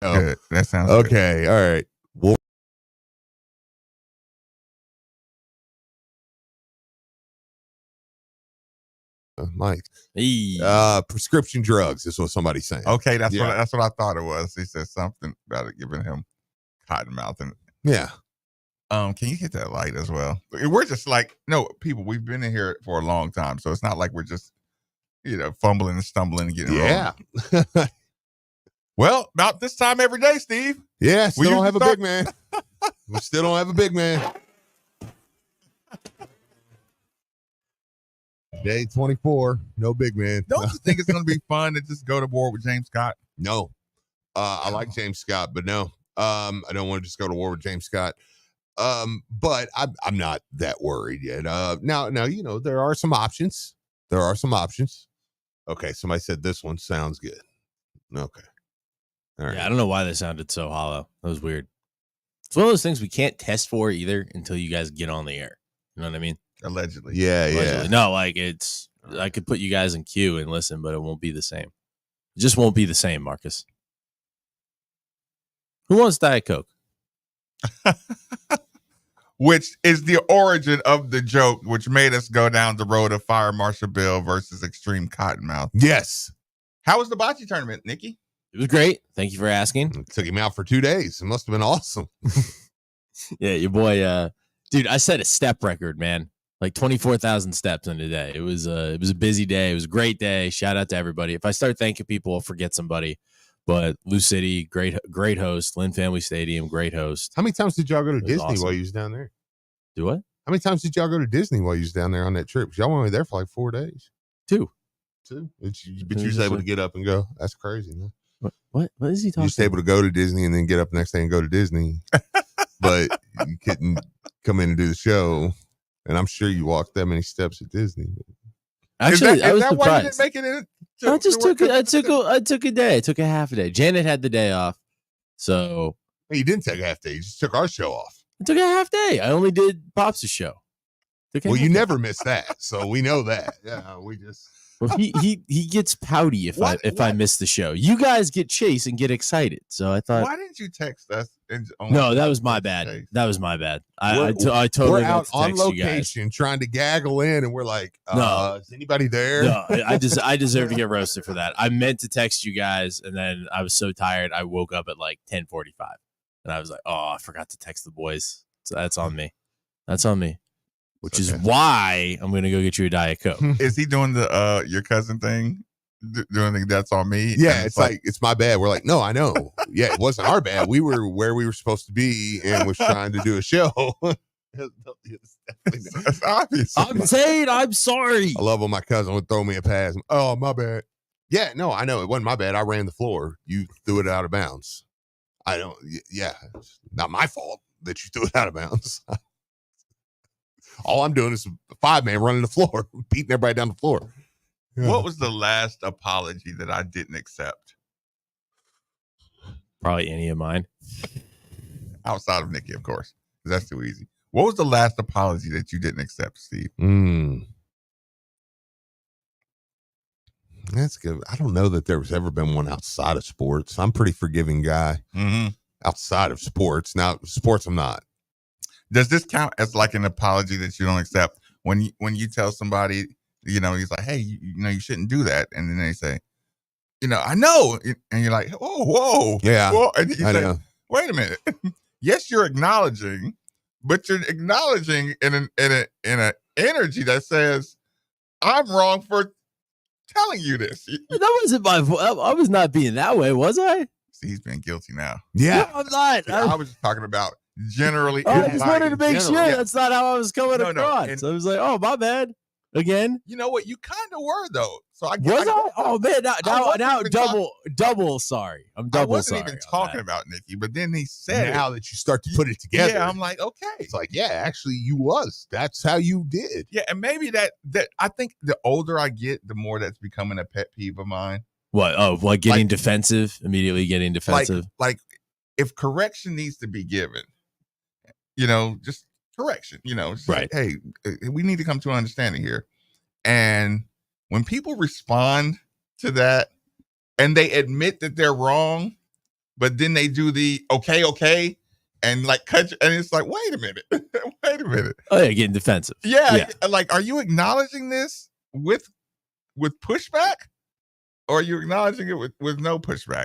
Oh, Good. That sounds good. okay. All right. Well, Mike, Hey. prescription drugs is what somebody's saying. Okay, that's Yeah. what I thought it was. He said something about it giving him cotton mouth. And Yeah. can you hit that light as well? We're just like, no, people, we've been in here for a long time, so it's not like we're just, fumbling and stumbling and getting Yeah. wrong. Well, about this time every day, Steve. Yeah. Still We don't usually have a start- big man. We still don't have a big man. Day 24. No big man. Don't you think it's going to be fun to just go to war with James Scott? No. I like James Scott, but no. I don't want to just go to war with James Scott. But I'm not that worried yet. Now, there are some options. Okay, somebody said this one sounds good. Okay. All right. Yeah, I don't know why they sounded so hollow. That was weird. It's one of those things we can't test for either until you guys get on the air. You know what I mean? Allegedly. Yeah, Allegedly. yeah. No, like I could put you guys in queue and listen, but it won't be the same. It just won't be the same, Marcus. Who wants Diet Coke? Which is the origin of the joke, which made us go down the road of Fire Marshal Bill versus Extreme Cottonmouth. Yes. How was the bocce tournament, Nikki? It was great. Thank you for asking. It took him out for 2 days. It must have been awesome. Yeah, your boy, dude, I set a step record, man. Like 24,000 steps in a day. It was a busy day. It was a great day. Shout out to everybody. If I start thanking people, I'll forget somebody. But Lou City, great host. Lynn Family Stadium, great host. How many times did y'all go to It was Disney awesome. while you was down there? Do what? How many times did y'all go to Disney while you was down there on that trip? Y'all were only there for like 4 days. 2. But you was able to get up and go. That's crazy, man. What is he talking You're just able to go to Disney and then get up the next day and go to Disney. But you couldn't come in and do the show. And I'm sure you walked that many steps at Disney. Actually, I was that why you surprised. didn't make it in? I just took it. I took a day. I took a half a day. Janet had the day off, so Hey, you didn't take a half day. You just took our show off. I took a half day. I only did Pops' show. Well, you never miss that, so we know that. Yeah, we just. Well, he gets pouty if I miss the show. You guys get chased and get excited. So I thought, why didn't you text us? No, that was my bad. That was my bad. I totally we're meant out to text on you guys. location trying to gaggle in, and we're like, No. is anybody there? No, I deserve to get roasted for that. I meant to text you guys, and then I was so tired. I woke up at like 10:45, and I was like, "Oh, I forgot to text the boys." So that's on me. That's on me. Which is why I'm gonna go get you a Diet Coke. Is he doing the your cousin thing? Doing the that's on me? Yeah, it's like it's my bad. We're like, no, I know. Yeah, it wasn't our bad. We were where we were supposed to be and was trying to do a show. It's obvious. I'm saying I'm sorry. I love when my cousin would throw me a pass. Oh, my bad. Yeah, no, I know it wasn't my bad. I ran the floor. You threw it out of bounds. I don't. Yeah, it's not my fault that you threw it out of bounds. All I'm doing is a 5-man running the floor, beating everybody down the floor. What was the last apology that I didn't accept? Probably any of mine. Outside of Nikki, of course. That's too easy. What was the last apology that you didn't accept, Steve? That's good. I don't know that there was ever been one outside of sports. I'm a pretty forgiving guy outside of sports. Now, sports, I'm not. Does this count as like an apology that you don't accept when you tell somebody, he's like, hey, you shouldn't do that, and then they say, I know, and you're like, oh, whoa, yeah, whoa. And you I say, know. Wait a minute, yes, you're acknowledging, but you're acknowledging in an energy that says, I'm wrong for telling you this. That wasn't my fault. I was not being that way, was I? See, he's been guilty now. Yeah, no, I'm not. I was just talking about generally. I just wanted to make sure yeah. that's not how I was coming across. And so I was like, oh, my bad. Again. You know what? You kind of were though. So I was I? Oh man, now double sorry. I'm double sorry. I wasn't even talking about Nikki, but then he said now that you start to put it together. Yeah, I'm like, okay. It's like, yeah, actually you was. That's how you did. Yeah, and maybe that I think the older I get, the more that's becoming a pet peeve of mine. What? Oh, like getting defensive, immediately getting defensive. Like if correction needs to be given, just correction, right. Like, hey, we need to come to an understanding here. And when people respond to that and they admit that they're wrong, but then they do the okay, and like cut you, and it's like, wait a minute. Oh yeah, getting defensive. Yeah, like, are you acknowledging this with pushback, or are you acknowledging it with no pushback?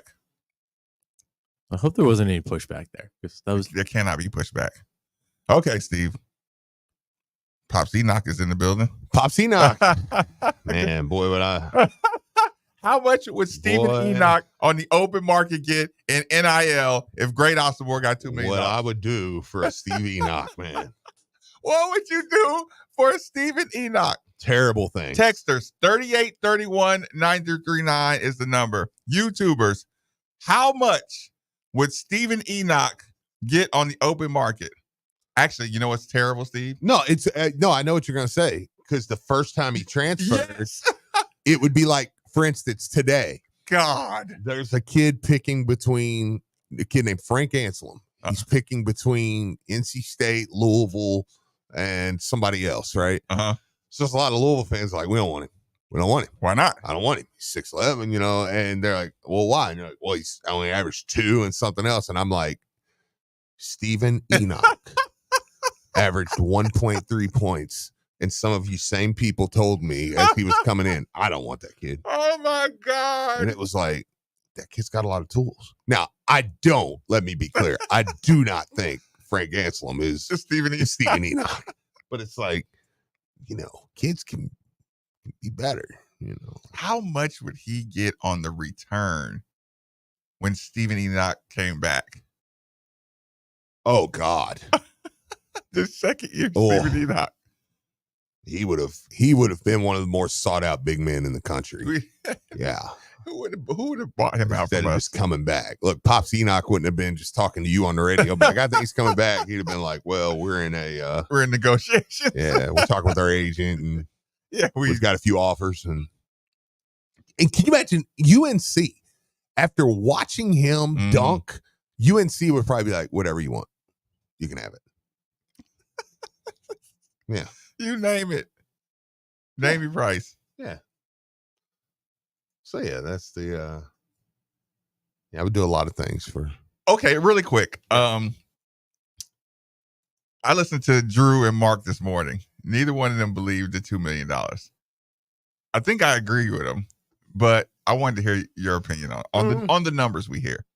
I hope there wasn't any pushback there, because that was There cannot be pushback. Okay, Steve. Pops Enoch is in the building. Pops Enoch. Man, boy, would I. How much would Stephen Enoch on the open market get in NIL if Great Ostermore got $2 million? What I would do for a Steve Enoch, man. What would you do for a Stephen Enoch? Terrible thing. Texters, 3831-9339 is the number. YouTubers, how much would Stephen Enoch get on the open market? Actually, you know what's terrible, Steve? No, it's no, I know what you're going to say, because the first time he transferred, it would be like, for instance, today. God. There's a kid picking between a kid named Frank Anselm. He's picking between NC State, Louisville, and somebody else, right? Uh-huh. So there's a lot of Louisville fans like, we don't want him. We don't want him. Why not? I don't want him. He's 6'11", and they're like, well, why? And you're like, well, he's only averaged 2 and something else. And I'm like, Stephen Enoch averaged 1.3 points. And some of you same people told me as he was coming in, I don't want that kid. Oh my God. And it was like, that kid's got a lot of tools. Now, let me be clear. I do not think Frank Anselm is Stephen Enoch. But it's like, kids can be better, How much would he get on the return when Stephen Enoch came back? Oh, God. The second year Stephen Enoch. He would have been one of the more sought out big men in the country. Yeah. Who would have bought him out Instead from of us? just coming back. Look, Pops Enoch wouldn't have been just talking to you on the radio, but like, I think he's coming back. He'd have been like, well, we're in negotiations. Yeah, we're talking with our agent, and we've got a few offers. And can you imagine UNC, after watching him dunk, UNC would probably be like, whatever you want, you can have it. Yeah. You name it. Name your price. Yeah. So yeah, that's the I would do a lot of things for. Okay, really quick. I listened to Drew and Mark this morning. Neither one of them believed the $2 million. I think I agree with them, but I wanted to hear your opinion on the numbers we hear.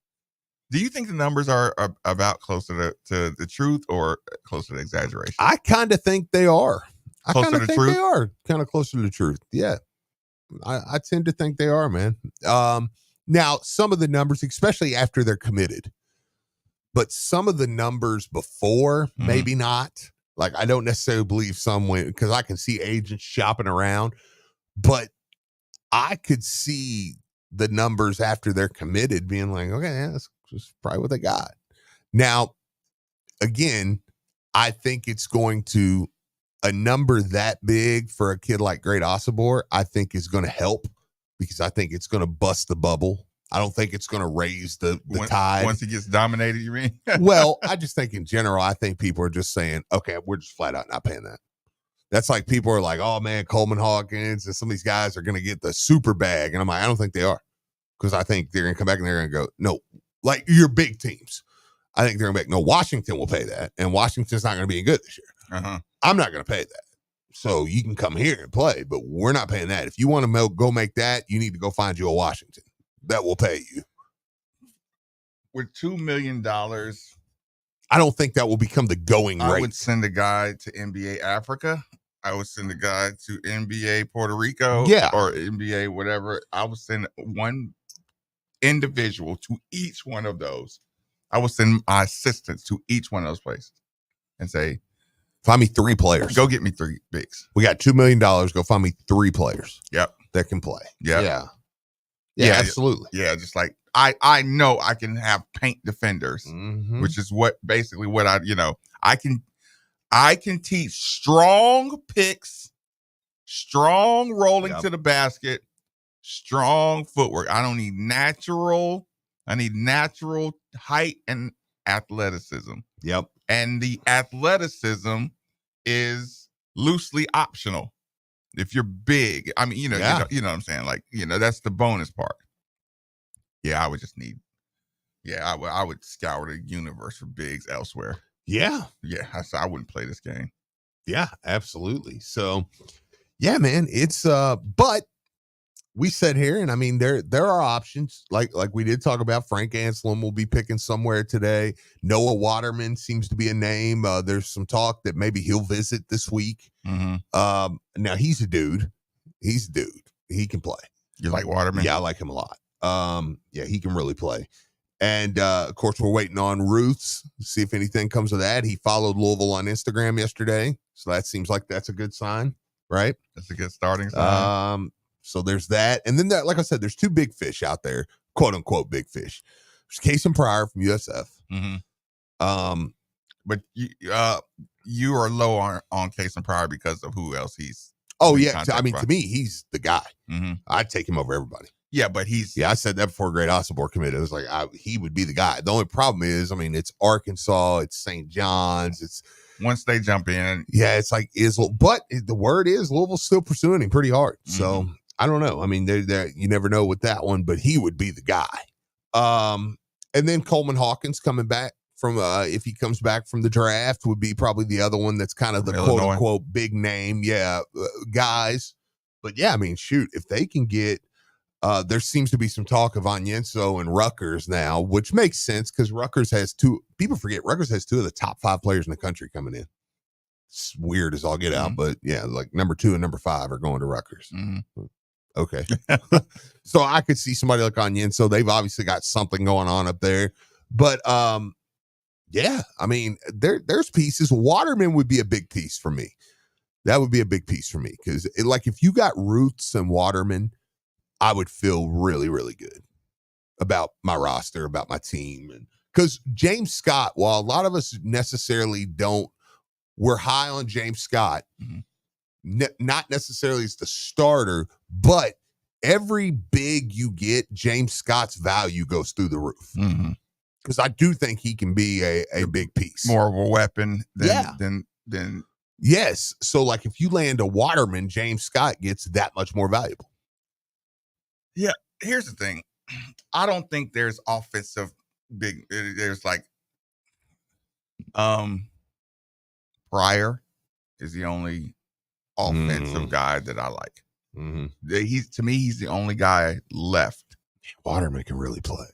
Do you think the numbers are about closer to the truth or closer to exaggeration? I kind of think they are. I kind of think truth? they are kind of closer to the truth. Yeah. I tend to think they are, man. Now, some of the numbers, especially after they're committed, but some of the numbers before, maybe not. Like, I don't necessarily believe some went, because I can see agents shopping around, but I could see the numbers after they're committed being like, okay, yeah, that's just probably what they got. Now, again, I think it's going to, a number that big for a kid like Great Osobor, I think is going to help, because I think it's going to bust the bubble. I don't think it's going to raise the tide. Once he gets dominated, you mean? Well, I just think in general, I think people are just saying, okay, we're just flat out not paying that. That's like people are like, oh man, Coleman Hawkins and some of these guys are going to get the super bag. And I'm like, I don't think they are, because I think they're going to come back and they're going to go, no, like your big teams. I think they're going to be like, no, Washington will pay that. And Washington's not going to be good this year. Uh-huh. I'm not going to pay that. So you can come here and play, but we're not paying that. If you want to go make that, you need to go find you a Washington that will pay you. With $2 million, I don't think that will become the going rate. I would send a guy to NBA Africa. I would send a guy to NBA Puerto Rico. Yeah. Or NBA whatever. I would send one individual to each one of those. I would send my assistants to each one of those places and say, find me 3 players. Go get me 3 bigs. We got $2 million. Go find me 3 players. Yep. That can play. Yep. Yeah, absolutely. Yeah, just like I know I can have paint defenders, which is basically what I can teach strong picks, strong rolling to the basket, strong footwork. I don't need natural. I need natural height and athleticism. Yep. And the athleticism is loosely optional. If you're big, I mean, you know what I'm saying? Like, that's the bonus part. Yeah, I would just need Yeah, I would scour the universe for bigs elsewhere. Yeah. Yeah, I wouldn't play this game. Yeah, absolutely. So, yeah, man, it's but we said here, and I mean there are options. Like we did talk about. Frank Anselm will be picking somewhere today. Noah Waterman seems to be a name. There's some talk that maybe he'll visit this week. Mm-hmm. Now he's a dude. He's a dude. He can play. You like Waterman? Yeah, I like him a lot. Yeah, he can really play. And of course, we're waiting on Ruth's to see if anything comes of that. He followed Louisville on Instagram yesterday, so that seems like that's a good sign, right? That's a good starting sign. So there's that, and then like I said, there's two big fish out there, quote unquote big fish. There's Case and Pryor from USF. Mm-hmm. But you are low on Case and Pryor because of who else he's. Oh yeah, I mean to me, he's the guy. Mm-hmm. I'd take him over everybody. Yeah, but I said that before Great Ossibor committed. It was like he would be the guy. The only problem is, I mean, it's Arkansas, it's St. John's, it's once they jump in, yeah, it's like but the word is Louisville's still pursuing him pretty hard. Mm-hmm. So I don't know. I mean, you never know with that one, but he would be the guy. And then Coleman Hawkins coming back from if he comes back from the draft would be probably the other one that's kind of the quote unquote big name, guys. But yeah, I mean, shoot, if they can get. There seems to be some talk of Onyenso and Rutgers now, which makes sense because Rutgers has people forget Rutgers has 2 of the top 5 players in the country coming in. It's weird as all get out, but yeah, like number 2 and number 5 are going to Rutgers. Mm-hmm. Okay. So I could see somebody like Onyenso. They've obviously got something going on up there, but yeah, I mean, there's pieces. Waterman would be a big piece for me. That would be a big piece for me because like if you got Roots and Waterman, I would feel really, really good about my roster, about my team. And because James Scott, while a lot of us necessarily we're high on James Scott, not necessarily as the starter, but every big you get, James Scott's value goes through the roof. Because I do think he can be a big piece. More of a weapon than yes. So like if you land a Waterman, James Scott gets that much more valuable. Yeah, here's the thing. I don't think there's offensive big. There's like, Pryor is the only offensive guy that I like. To me, he's the only guy left. Waterman can really play.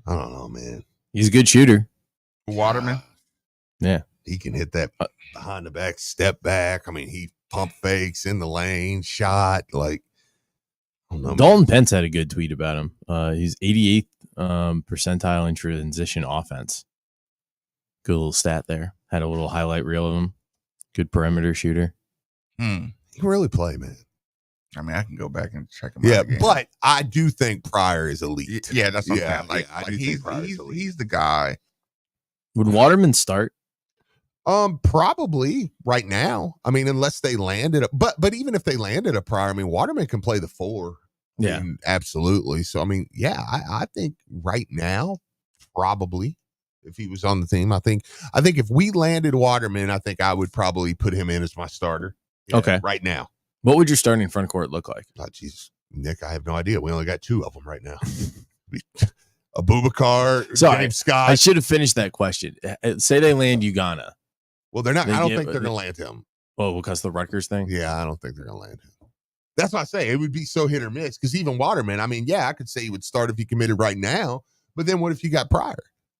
I don't know, man. He's a good shooter. Waterman, yeah, he can hit that behind the back, step back. I mean, he pump fakes in the lane, shot like. Dalton Pence had a good tweet about him. He's 88th percentile in transition offense. Good little stat there. Had a little highlight reel of him. Good perimeter shooter. He can really play, man. I mean, I can go back and check him out. Yeah, but I do think Pryor is elite. Yeah, that's what I'm saying. Like he's the guy. Would Waterman start? Probably right now. I mean, unless they landed but even if they landed a Pryor, I mean, Waterman can play the 4. Yeah, absolutely. So I mean, yeah, I think right now, probably if he was on the team, I think if we landed Waterman, I think I would probably put him in as my starter. Okay, right now. What would your starting front court look like? Oh, jeez, Nick, I have no idea. We only got 2 of them right now. Abubakar, James Scott. I should have finished that question. Say they land Ugana. Well, they're not. I don't think they're going to land him. Well, because the Rutgers thing? Yeah, I don't think they're going to land him. That's why I say it would be so hit or miss. Because even Waterman, I mean, yeah, I could say he would start if he committed right now. But then what if you got Pryor?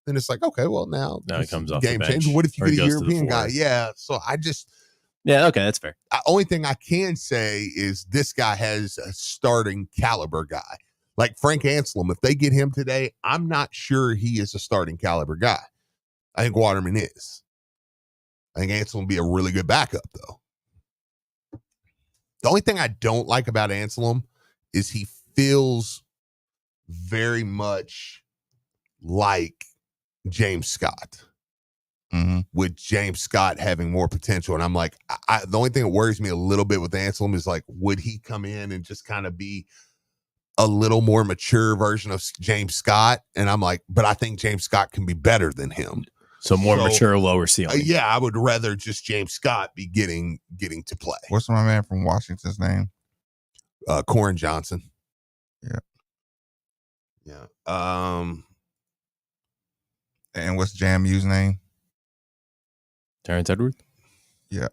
Then it's like, okay, well, now he comes off game the bench. change. What if you get a European guy? Yeah, so I just. Yeah, okay, that's fair. The only thing I can say is this guy has a starting caliber guy. Like Frank Anselm, if they get him today, I'm not sure he is a starting caliber guy. I think Waterman is. I think Anselm will be a really good backup, though. The only thing I don't like about Anselm is he feels very much like James Scott. With James Scott having more potential. And I'm like, the only thing that worries me a little bit with Anselm is like, would he come in and just kind of be a little more mature version of James Scott? And I'm like, but I think James Scott can be better than him. So more mature, lower ceiling. Yeah, I would rather just James Scott be getting to play. What's my man from Washington's name? Corin Johnson. Yeah. Yeah. And what's JMU's name? Terrence Edwards. Yeah.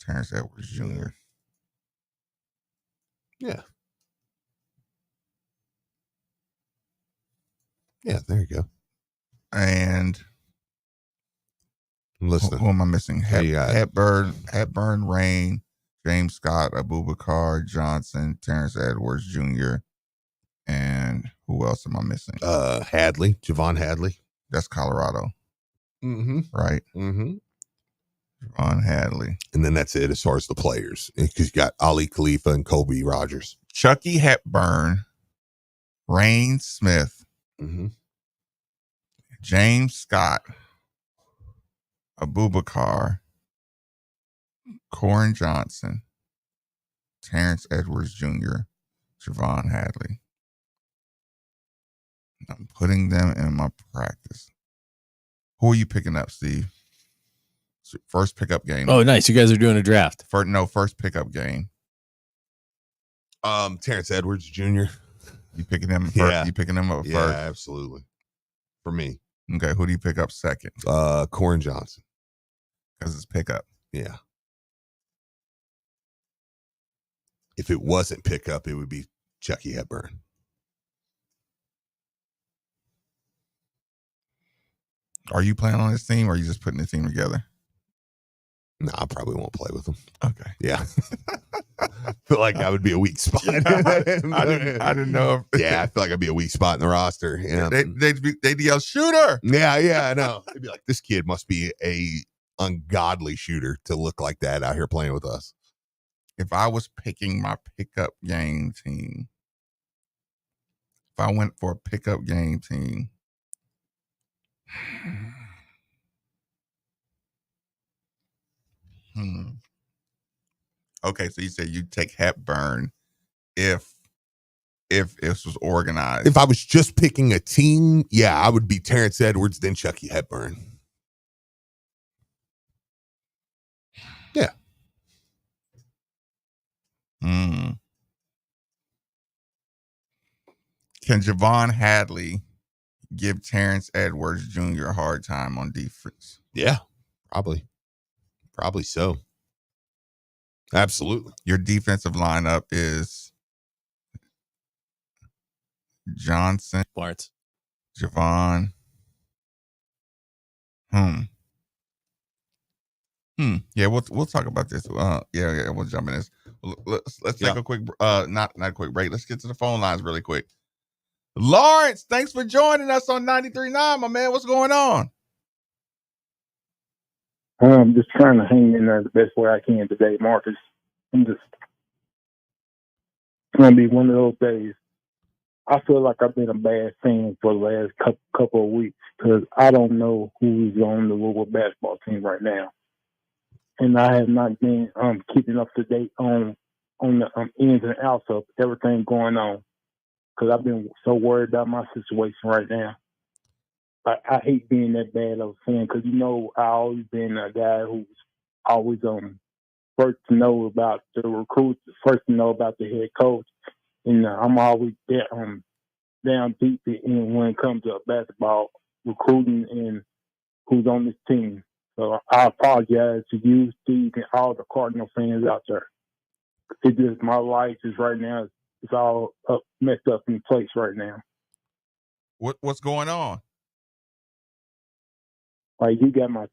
Terrence Edwards Jr. Yeah. Yeah, there you go. And Listen, who am I missing? you got- Hepburn, Rain, James Scott, Abubakar Johnson, Terrence Edwards Jr. And who else am I missing? Hadley, Javon Hadley. That's Colorado. Mm-hmm. Right? Mm-hmm. Javon Hadley. And then that's it as far as the players. Because you got Ali Khalifa and Colby Rogers. Chucky Hepburn, Rain Smith, Mm-hmm. James Scott, Abubakar, Corin Johnson, Terrence Edwards Jr., Javon Hadley. I'm putting them in my practice. Who are you picking up, Steve? First pickup game. Oh, nice. You guys are doing a draft. First pickup game. Terrence Edwards Jr. You picking him first? Yeah. You picking him up Yeah, first? absolutely. For me. Okay, who do you pick up second? Corin Johnson. Because it's pickup. Yeah. If it wasn't pickup, it would be Chucky Hepburn. Are you playing on this team, or are you just putting the team together? No, I probably won't play with him. Okay. Yeah. Feel like I would be a weak spot. I didn't know. Yeah, I feel like I'd be a weak spot in the roster. Yeah. They'd yell shooter. Yeah, I know. They'd be like, this kid must be a ungodly shooter to look like that out here playing with us. If I was picking my pickup game team, if I went for a pickup game team, Okay, so you said you'd take Hepburn if this was organized. If I was just picking a team, yeah, I would be Terrence Edwards, then Chucky Hepburn. Yeah. Can Javon Hadley give Terrence Edwards Jr. a hard time on defense? Yeah, probably. Probably so. Absolutely. Your defensive lineup is Johnson, Lawrence, Javon. Yeah, we'll talk about this. Yeah, we'll jump in this. Let's take a quick not a quick break. Let's get to the phone lines really quick. Lawrence, thanks for joining us on 93.9, my man. What's going on? I'm just trying to hang in there the best way I can today, Marcus. It's gonna be one of those days. I feel like I've been a bad fan for the last couple of weeks because I don't know who's on the Louisville basketball team right now, and I have not been keeping up to date on the ins and outs of everything going on because I've been so worried about my situation right now. I hate being that bad of a fan because I always been a guy who's always first to know about the recruits, first to know about the head coach, and I'm always down deep in when it comes to basketball recruiting and who's on this team. So I apologize to you, Steve, and all the Cardinal fans out there. It's just my life is right now. It's all messed up in place right now. What's going on? Like you got my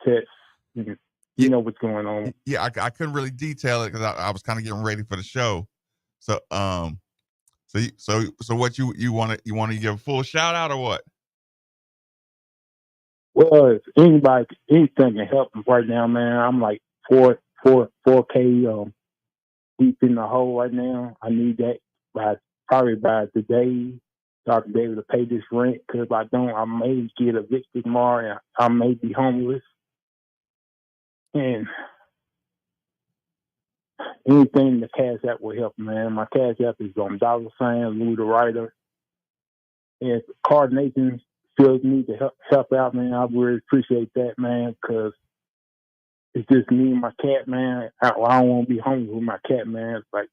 text. You know what's going on. Yeah, I couldn't really detail it because I was kind of getting ready for the show. So so what you want to give a full shout out or what? Well, if anything can help me right now, man. I'm like 4K deep in the hole right now. I need that probably by today, so I can be able to pay this rent. Because if I don't, I may get evicted tomorrow, and I may be homeless. And anything the Cash App will help, man. My Cash App is $, Louis the Writer. And if Card Nation feels need to help out, man, I really appreciate that, man, because it's just me and my cat, man. I don't want to be homeless with my cat, man. It's like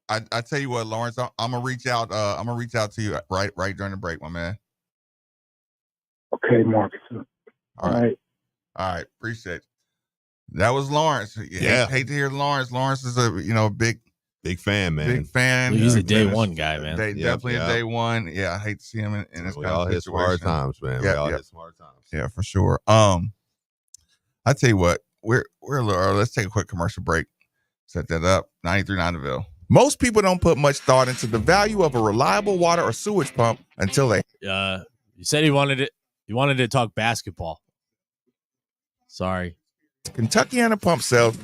I tell you what, Lawrence, I'm gonna reach out. I'm gonna reach out to you right during the break, my man. Okay, Marcus. All right. All right. Appreciate it. That was Lawrence. Yeah. Hate to hear Lawrence. Lawrence is a big fan, man. big fan. He's a Been day one guy, man. Definitely a day one. Yeah, I hate to see him in this We kind all of hit some hard situation. times, man. Yeah, We all yeah. hit some hard times. Yeah, for sure. I tell you what, we're a little early. Let's take a quick commercial break. Set that up. 93.9 The Ville. Most people don't put much thought into the value of a reliable water or sewage pump until they. You said he wanted it. You wanted to talk basketball. Sorry. Kentuckiana Pump Sales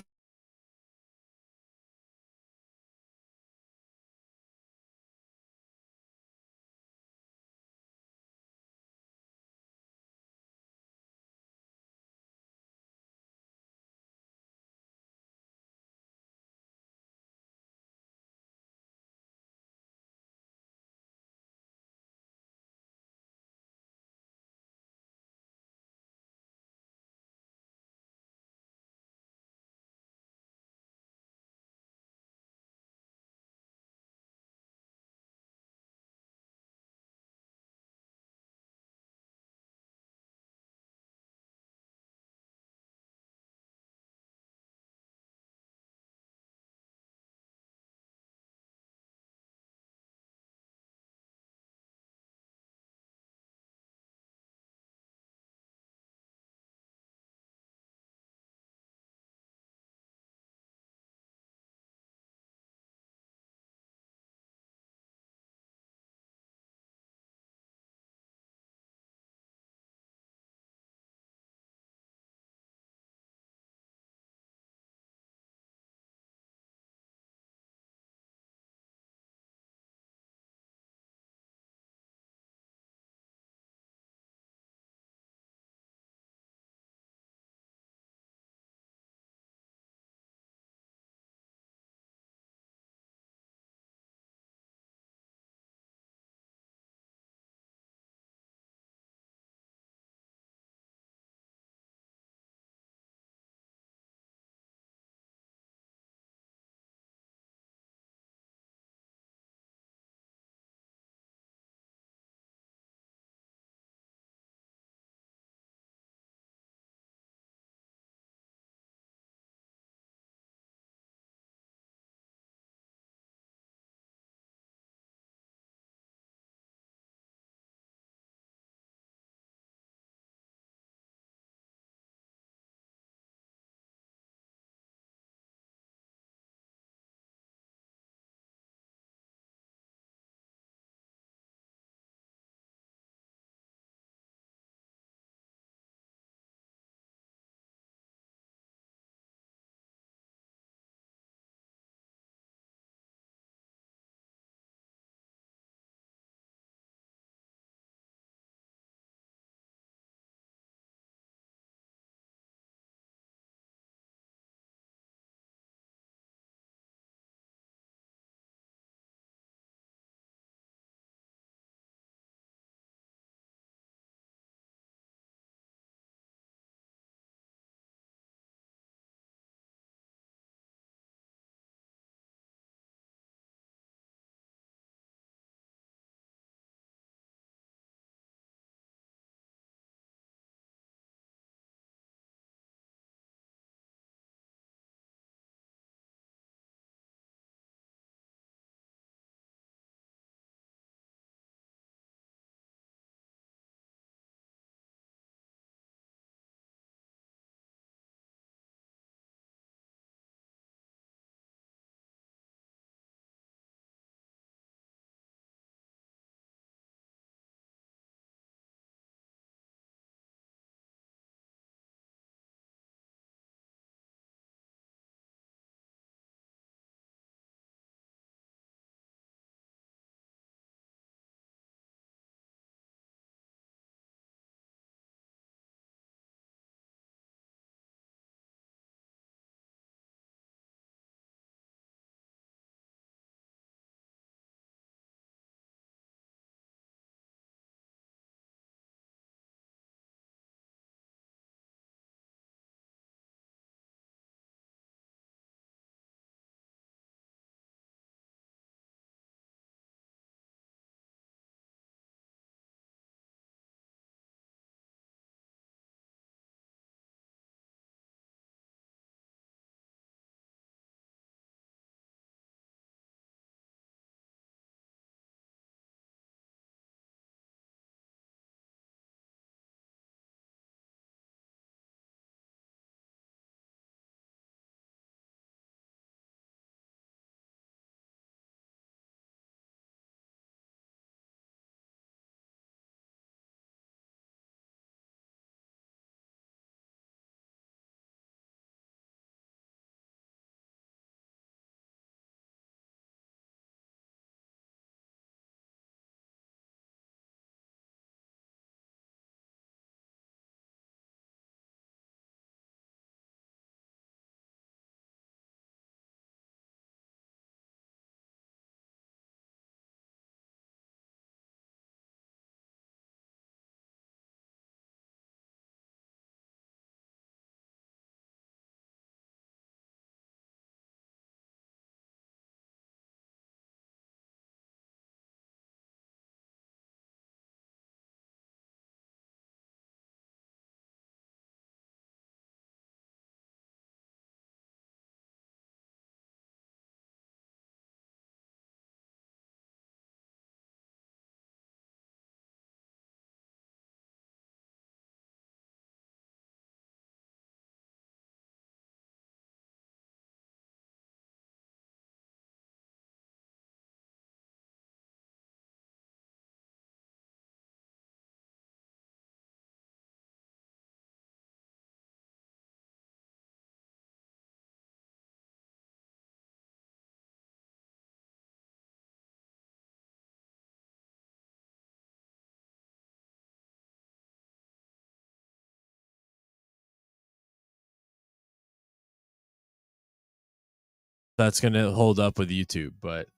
that's gonna hold up with YouTube, but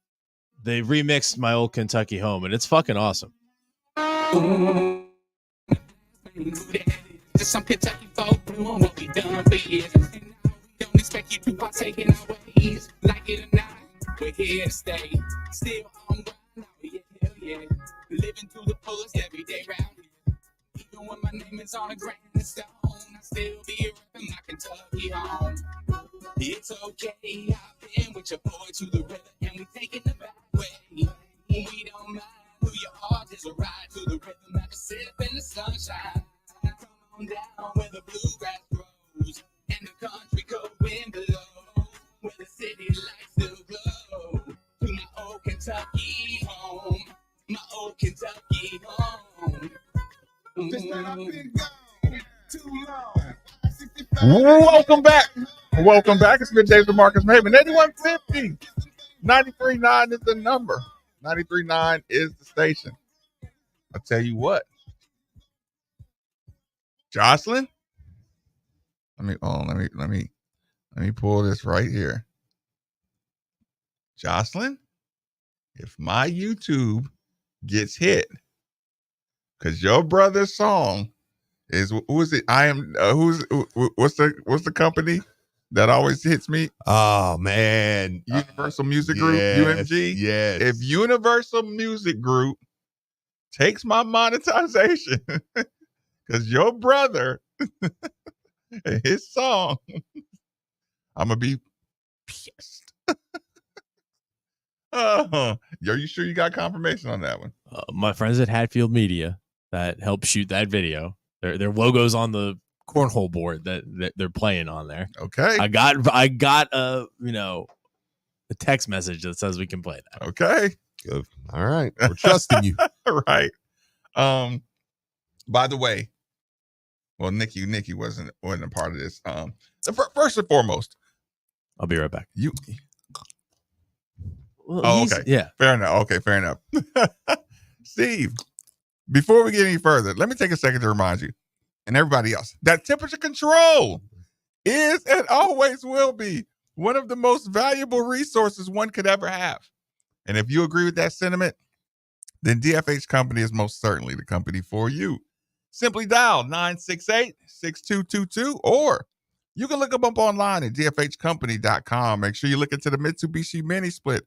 they remixed My Old Kentucky Home, and it's fucking awesome. Some Kentucky folk doing what we done for years, and now we don't expect you to partake in our ways. Like it or not, we're here to stay. Still on ground, now yeah, hell yeah. Living through the fullest every day round here. Even when my name is on a granite stone, I still be repping my Kentucky home. It's okay, I've been with your boy to the river, and we taking the back way. We don't mind who you are, just a ride to the rhythm, have a sip in the sunshine. Come on down where the bluegrass grows, and the country cold wind blows, where the city lights still glow. To my old Kentucky home, my old Kentucky home. Just that I've been gone too long. Welcome back. Welcome back. It's middays with Marcus Maven. 8150. 93.9 is the number. 93.9 is the station. I'll tell you what. Jocelyn. Let me pull this right here. Jocelyn, if my YouTube gets hit, because your brother's song is, who is it? What's the company that always hits me? Oh man, Universal Music Group, yes, UMG. Yes. If Universal Music Group takes my monetization, because your brother, his song, I'm gonna be pissed. Are you sure you got confirmation on that one? My friends at Hatfield Media that helped shoot that video. Their logo's on the cornhole board that they're playing on there. Okay. I got a text message that says we can play that. Okay. Good. All right. We're trusting you. Right. By the way, well, Nikki wasn't a part of this. First and foremost, I'll be right back. Oh, okay. Yeah. Fair enough. Okay, fair enough. Steve, before we get any further, let me take a second to remind you and everybody else that temperature control is and always will be one of the most valuable resources one could ever have. And if you agree with that sentiment, then DFH Company is most certainly the company for you. Simply dial 968-6222, or you can look them up online at dfhcompany.com. Make sure you look into the Mitsubishi Mini Split,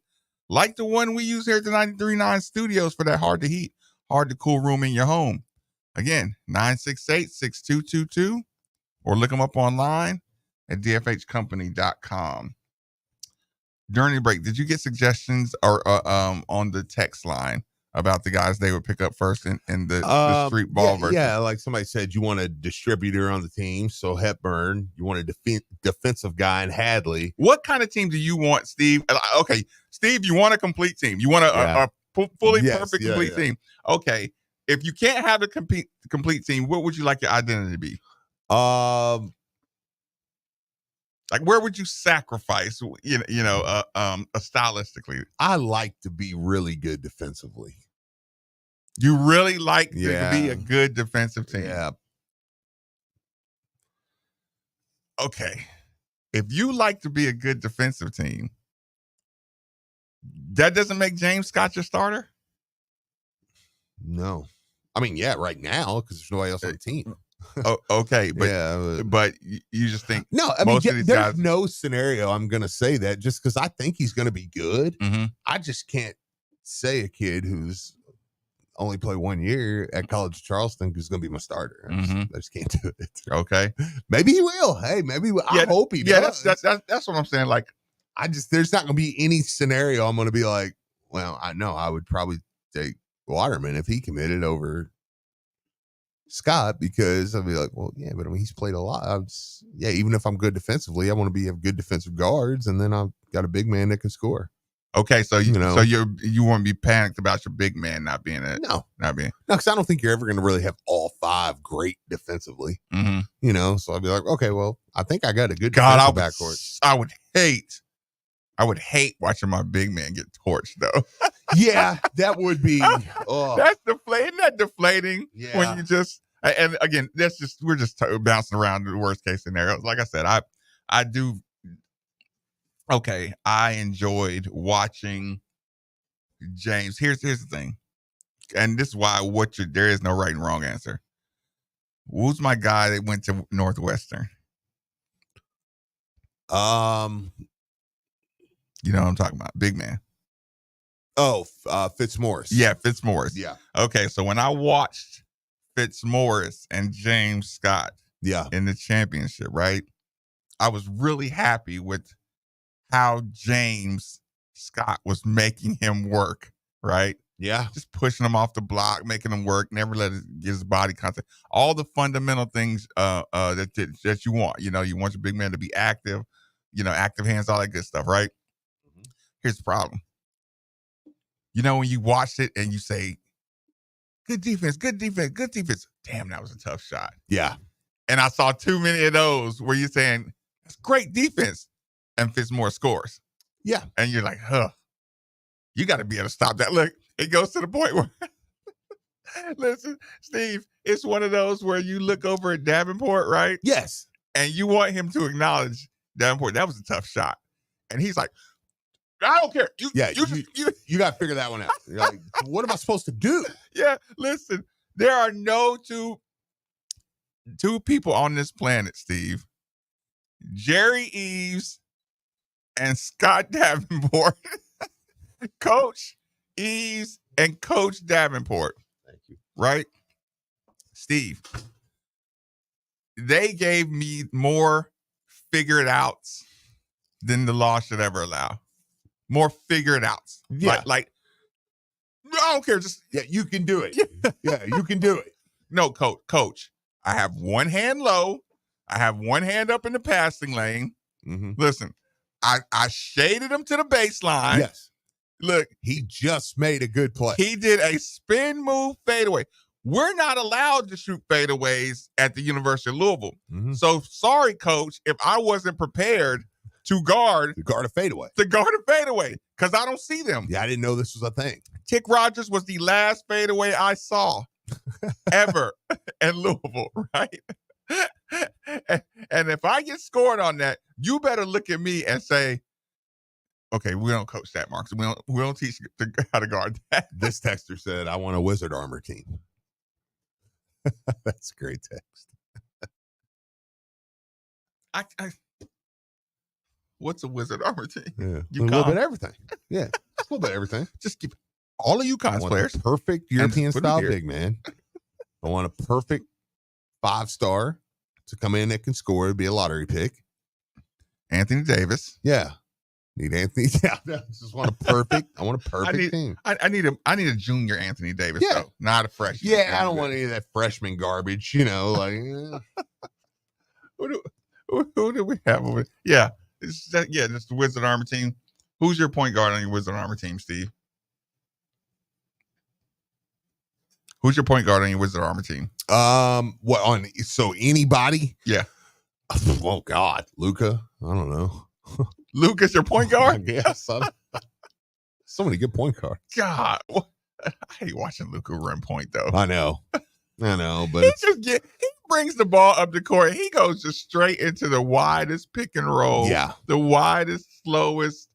like the one we use here at the 93.9 Studios for that hard to heat, hard to cool room in your home. Again, 968-6222, or look them up online at dfhcompany.com. During the break, did you get suggestions or on the text line about the guys they would pick up first in the street ball version? Yeah, like somebody said, you want a distributor on the team, so Hepburn. You want a defensive guy in Hadley. What kind of team do you want, Steve? Okay, Steve, you want a complete team. You want a fully perfect complete team. Okay, if you can't have a complete team, what would you like your identity to be? Like, where would you sacrifice, stylistically? I like to be really good defensively. You really like to be a good defensive team? Yeah. Okay. If you like to be a good defensive team, that doesn't make James Scott your starter? No. I mean, yeah, right now, because there's nobody else on the team. Oh, okay, but but you just think there's guys... no scenario I'm gonna say that just because I think he's gonna be good. Mm-hmm. I just can't say a kid who's only played 1 year at College of Charleston who's gonna be my starter. I just can't do it. Okay, maybe he will. Hey, maybe I hope he does. That's what I'm saying. Like, there's not gonna be any scenario I'm gonna be like, well, I know I would probably take Waterman if he committed over Scott, because I'll be like, well, yeah, but I mean, he's played a lot. Even if I'm good defensively, I want to have good defensive guards, and then I've got a big man that can score. Okay, so you won't be panicked about your big man not being no, because I don't think you're ever going to really have all five great defensively. Mm-hmm. So I'd be like, okay, well, I think I got a good defensive backcourt. I would hate watching my big man get torched, though. Yeah, that would be. That's deflating. Isn't that deflating? Yeah. When you just, and again, we're just bouncing around the worst case scenarios. Like I said, I Okay, I enjoyed watching James. Here's the thing, and this is why there is no right and wrong answer. Who's my guy that went to Northwestern? You know what I'm talking about, big man. Oh, Fitzmaurice. Yeah, Fitzmaurice. Yeah. Okay, so when I watched Fitzmaurice and James Scott Yeah. in the championship, right, I was really happy with how James Scott was making him work, right? Yeah. Just pushing him off the block, making him work, never let it get his body contact. All the fundamental things that you want. You know, you want your big man to be active, you know, active hands, all that good stuff, right? Mm-hmm. Here's the problem. You know, when you watched it and you say, good defense, good defense, good defense. Damn, that was a tough shot. Yeah. And I saw too many of those where you're saying, that's great defense. And Fitzmaurice scores. Yeah. And you're like, you got to be able to stop that. Look, it goes to the point where, listen, Steve, it's one of those where you look over at Davenport, right? Yes. And you want him to acknowledge Davenport. That was a tough shot. And he's like, I don't care. You got to figure that one out. You're like, what am I supposed to do? Yeah, listen, there are no two people on this planet, Steve. Jerry Eves and Scott Davenport. Coach Eves and Coach Davenport. Thank you. Right? Steve, they gave me more figured outs than the law should ever allow. More figured outs. Yeah. Like I don't care. Just you can do it. Yeah, you can do it. No, coach. I have one hand low. I have one hand up in the passing lane. Mm-hmm. Listen, I shaded him to the baseline. Yes. Look, he just made a good play. He did a spin move fadeaway. We're not allowed to shoot fadeaways at the University of Louisville. Mm-hmm. So sorry, coach, if I wasn't prepared to guard a fadeaway. Because I don't see them. Yeah, I didn't know this was a thing. Tick Rogers was the last fadeaway I saw ever at Louisville, right? And if I get scored on that, you better look at me and say, okay, we don't coach that, Marcus. We don't teach how to guard that. This texter said, I want a Wizard Armor team. That's a great text. What's a Wizard Armor team? Yeah. A little bit of everything. Yeah. A little bit of everything. Just keep all of UConn's players. Perfect European style big man. I want a perfect 5-star to come in that can score. It'd be a lottery pick. Anthony Davis. Yeah. Need Anthony. Yeah. I just want a perfect. I want a perfect team. I need a junior Anthony Davis, though, not a freshman. Yeah, I don't want any of that freshman garbage, you know, like who do we have over? Yeah. Just the Wizard Armor team. Who's your point guard on your Wizard Armor team, Steve? Who's your point guard on your Wizard Armor team? So anybody? Yeah. Oh God, Luka. I don't know. Luka's your point guard? Yes. So many good point guards. God, I hate watching Luka run point though. I know, but he brings the ball up the court. He goes just straight into the widest pick and roll. Yeah, the widest, slowest,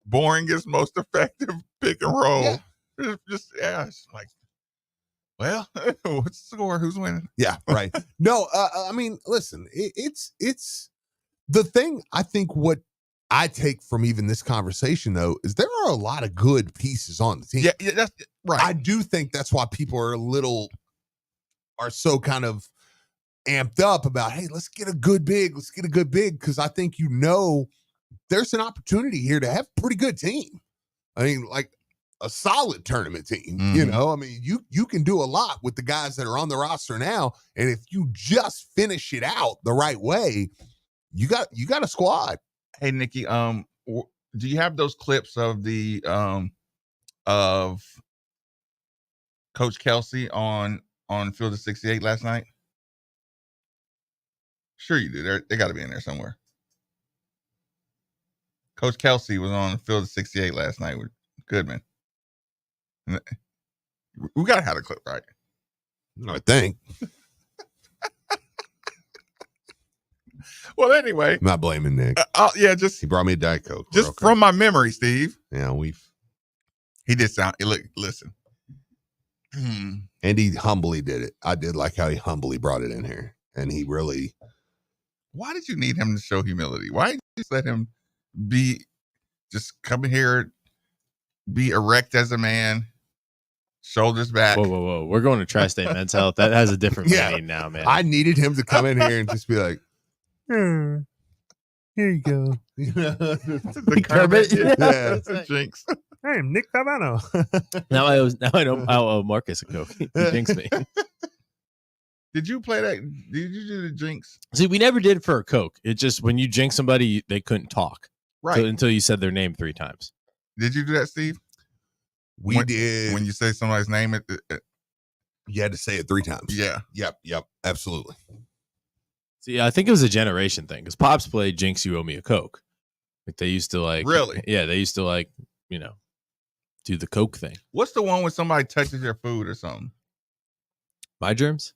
boringest, most effective pick and roll. Yeah. It's like, well, what's the score? Who's winning? Yeah, right. No, I mean, listen, it's the thing. I think what I take from even this conversation, though, is there are a lot of good pieces on the team. Yeah, that's right. I do think that's why people are so kind of amped up about, hey, let's get a good big, because I think, there's an opportunity here to have a pretty good team. I mean, like a solid tournament team, Mm-hmm. I mean, you can do a lot with the guys that are on the roster now. And if you just finish it out the right way, you got a squad. Hey, Nikki, do you have those clips of the of Coach Kelsey on Field of 68 last night? Sure you do. They got to be in there somewhere. Coach Kelsey was on Field of 68 last night with Goodman. We got to have a clip, right? I think. Well, anyway, I'm not blaming Nick. yeah, just He brought me a Diet Coke. We're just okay. from my memory, Steve. Yeah, He did sound. Look, listen. And he humbly did it. I did like how he humbly brought it in here. And he really. Why did you need him to show humility? Why did you just let him just come in here, be erect as a man, shoulders back? Whoa. We're going to Tri-State Men's Health. That has a different meaning now, man. I needed him to come in here and just be like, here you go. The Kermit? Yeah. Yeah. Jinx. Hey, I'm Nick Favano. Now I know I owe Marcus a Coke. He jinxed me. Did you play that? Did you do the Jinx? See, we never did for a Coke. It just when you jinx somebody, they couldn't talk Right. until you said their name 3 times. Did you do that, Steve? We did. When you say somebody's name, You had to say it 3 times. yeah. Yep. Absolutely. See, I think it was a generation thing because Pops played Jinx, You Owe Me a Coke. Like they used to like. Really? Yeah, they used to like, do the Coke thing. What's the one when somebody touches your food or something? My germs?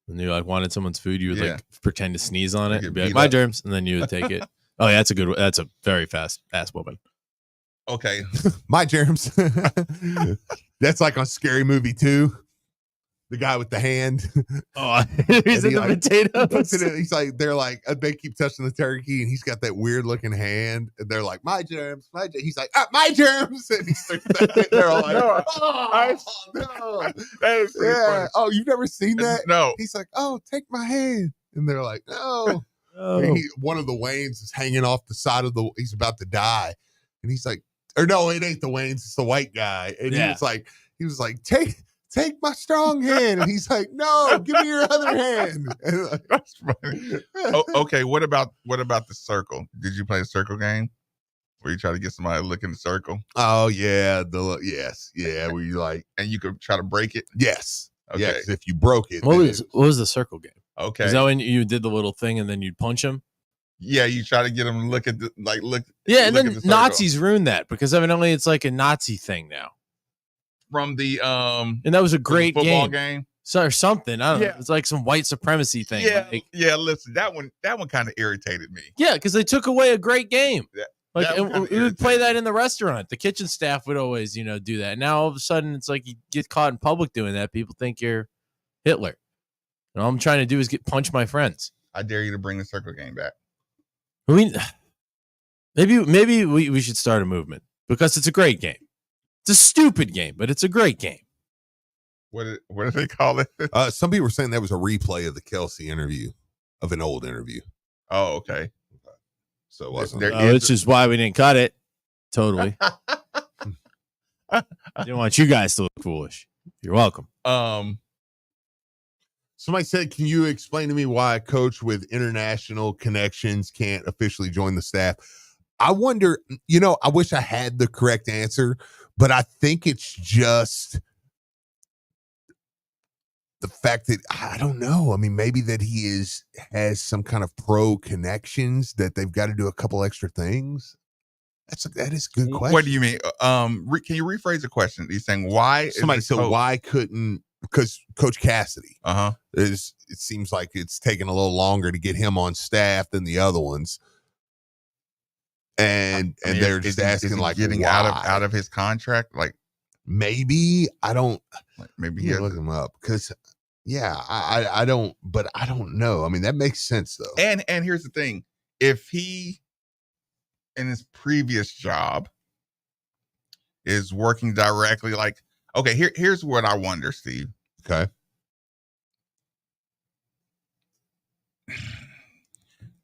When you like wanted someone's food, you would like pretend to sneeze on it Get and be like, beat my up. germs, and then you would take it. Oh, yeah, that's a very fast ass woman. Okay. My germs. That's like on Scary Movie 2. The guy with the hand. Oh, he's in the potatoes. He's like, they're like, they keep touching the turkey, and he's got that weird looking hand, and they're like, my germs, my germs. He's like, my germs, and they're all like, No, no. That is pretty funny. Oh, you've never seen that? No. He's like, oh, take my hand, and they're like, no. Oh. And one of the Waynes is hanging off the side of he's about to die, and he's like, or no, it ain't the Waynes, it's the white guy, and he was like, take my strong hand. And he's like, no, give me your other hand. And That's funny. Okay. What about the circle? Did you play a circle game where you try to get somebody to look in the circle? Oh yeah. Yes. Yeah. Where you like, and you could try to break it? Yes. Okay. Yes. If you broke it. What was the circle game? Okay. Is that when you did the little thing and then you'd punch him? Yeah, you try to get them to look at Yeah, and look then at the circle. Nazis ruined that because evidently it's like a Nazi thing now. From the and that was a great football game. So or something. I don't know. It's like some white supremacy thing. Yeah, like, yeah. Listen, that one kind of irritated me. yeah, because they took away a great game. Like that one kinda we would play that in the restaurant. The kitchen staff would always, do that. Now all of a sudden it's like you get caught in public doing that. People think you're Hitler. And all I'm trying to do is punch my friends. I dare you to bring the circle game back. I mean, maybe we should start a movement because it's a great game. It's a stupid game, but it's a great game. What do they call it? Some people were saying that was a replay of the Kelsey interview, of an old interview. Oh, okay. So it wasn't. It's just why we didn't cut it. Totally. I didn't want you guys to look foolish. You're welcome. Somebody said, can you explain to me why a coach with international connections can't officially join the staff? I wonder, I wish I had the correct answer, but I think it's just the fact that, I don't know. I mean, maybe that he has some kind of pro connections that they've got to do a couple extra things. That is a good question. What do you mean? Can you rephrase the question? He's saying why? Somebody said, why couldn't, because Coach Cassidy, it seems like it's taken a little longer to get him on staff than the other ones, and they're just asking like, getting why? out of his contract, like maybe I don't. Maybe he look him up because I don't, but I don't know. I mean, that makes sense though. And here's the thing: if he in his previous job is working directly, like. Okay, here's what I wonder, Steve. Okay.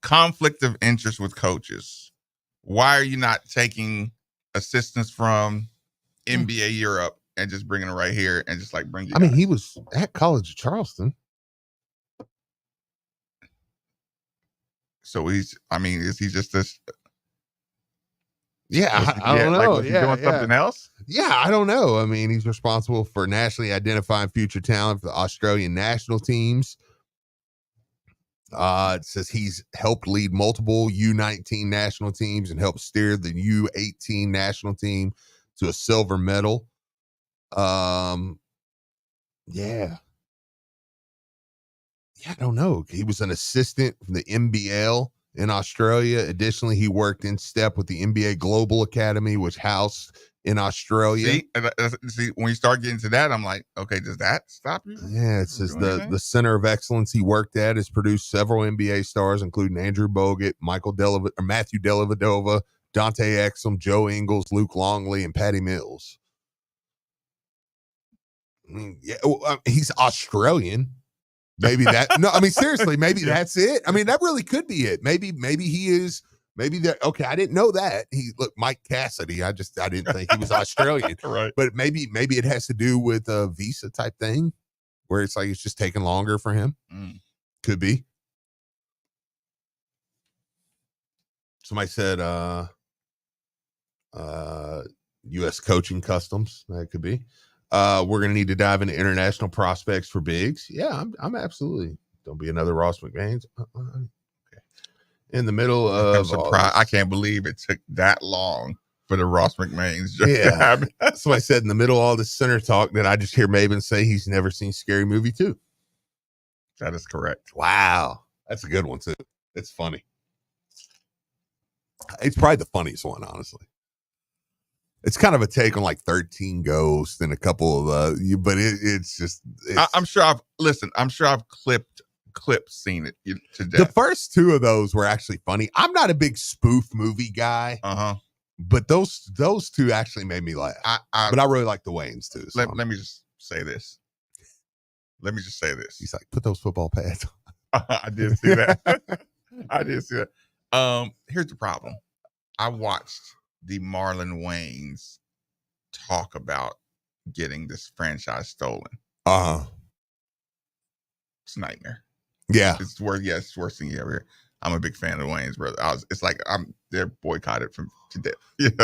Conflict of interest with coaches. Why are you not taking assistance from NBA Europe and just bringing it right here and just like bring it? I mean, he was at College of Charleston. So is he just this? Yeah, I don't know. Like, doing something else? Yeah, I don't know. I mean, he's responsible for nationally identifying future talent for the Australian national teams. It says he's helped lead multiple U19 national teams and helped steer the U18 national team to a silver medal. Yeah, I don't know. He was an assistant from the NBL in Australia. Additionally, he worked in step with the NBA Global Academy, which housed in Australia. See, when you start getting to that, I'm like, okay, does that stop you? Yeah, it says the Center of Excellence he worked at has produced several NBA stars, including Andrew Bogut, Matthew Dellavedova, Dante Exum, Joe Ingles, Luke Longley, and Patty Mills. I mean, yeah, he's Australian. Maybe that. No, I mean, seriously, maybe that's it. I mean, that really could be it. Maybe he is. Maybe that. Okay, I didn't know that. Mike Cassidy. I didn't think he was Australian. Right. But maybe it has to do with a visa type thing, where it's like it's just taking longer for him. Could be. Somebody said, U.S. coaching customs. That could be. We're going to need to dive into international prospects for bigs. Yeah, I'm absolutely. Don't be another Ross McMahon's. Okay. In the middle of. I'm surprised. I can't believe it took that long for the Ross McMahon's. Yeah. Somebody said in the middle of all this center talk that I just hear Maven say he's never seen Scary Movie 2. That is correct. Wow. That's a good one, too. It's funny. It's probably the funniest one, honestly. It's kind of a take on like 13 Ghosts and a couple of but it's just. I'm sure I've seen it today. The first two of those were actually funny. I'm not a big spoof movie guy, but those two actually made me laugh. But I really like the Wayans too. So let me just say this. He's like, put those football pads on. I did see that. Here's the problem. I watched the Marlon Wayans talk about getting this franchise stolen. It's a nightmare. Yeah. It's worse than you ever hear. I'm a big fan of Wayans, brother. They're boycotted from to death.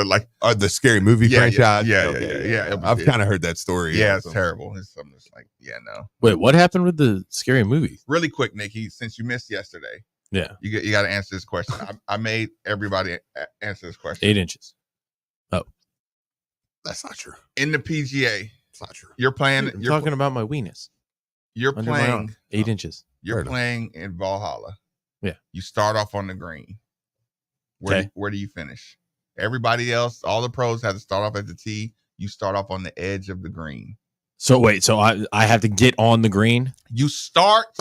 Like the Scary Movie franchise. Yeah. I've kind of heard that story. Yeah, it's terrible. It's something that's like, no. Wait, what happened with the Scary Movie? Really quick, Nikki, since you missed yesterday. Yeah. You got to answer this question. I made everybody answer this question. 8 inches. Oh. That's not true. In the PGA. It's not true. You're playing. I'm talking about my weenus. You're Under playing 8 inches. You're playing in Valhalla. Yeah. You start off on the green. Where do you finish? Everybody else, all the pros have to start off at the tee. You start off on the edge of the green. So wait, so I have to get on the green? You start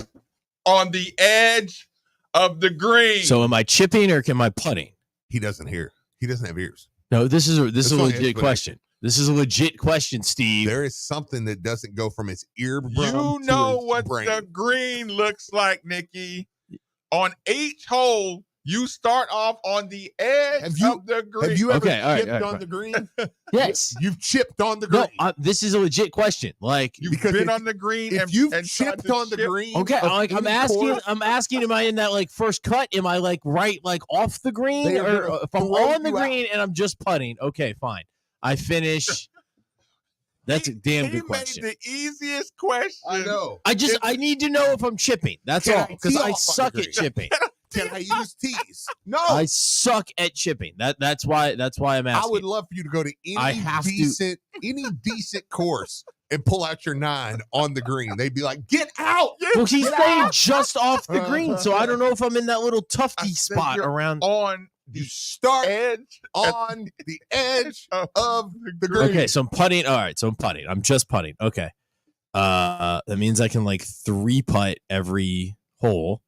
on the edge of the green. So am I chipping or am I putting? He doesn't hear. He doesn't have ears. No, this is a legit question. This is a legit question, Steve. There is something that doesn't go from his eardrum. You know what the green looks like, Nikki. On each hole, you start off on the edge of the green. Have you ever chipped on the green? Yes. You've chipped on the green. No, this is a legit question. Like you've been on the green. If you've chipped on the green. Okay, I'm asking, am I in that like first cut? Am I like right like off the green? Or if I'm on the green and I'm just putting, okay, fine. I finish. That's a damn good question. He made the easiest question. I know. I need to know if I'm chipping. That's all. Because I suck at chipping. Can I use tees? No. I suck at chipping. That's why I'm asking. I would love for you to go to any decent course and pull out your 9 on the green. They'd be like, get out. Well, he's staying just off the green, so I don't know if I'm in that little tufty spot around. You start on the edge of the green. Okay, so I'm putting. All right, so I'm putting. I'm just putting. Okay. That means I can like 3-putt every hole.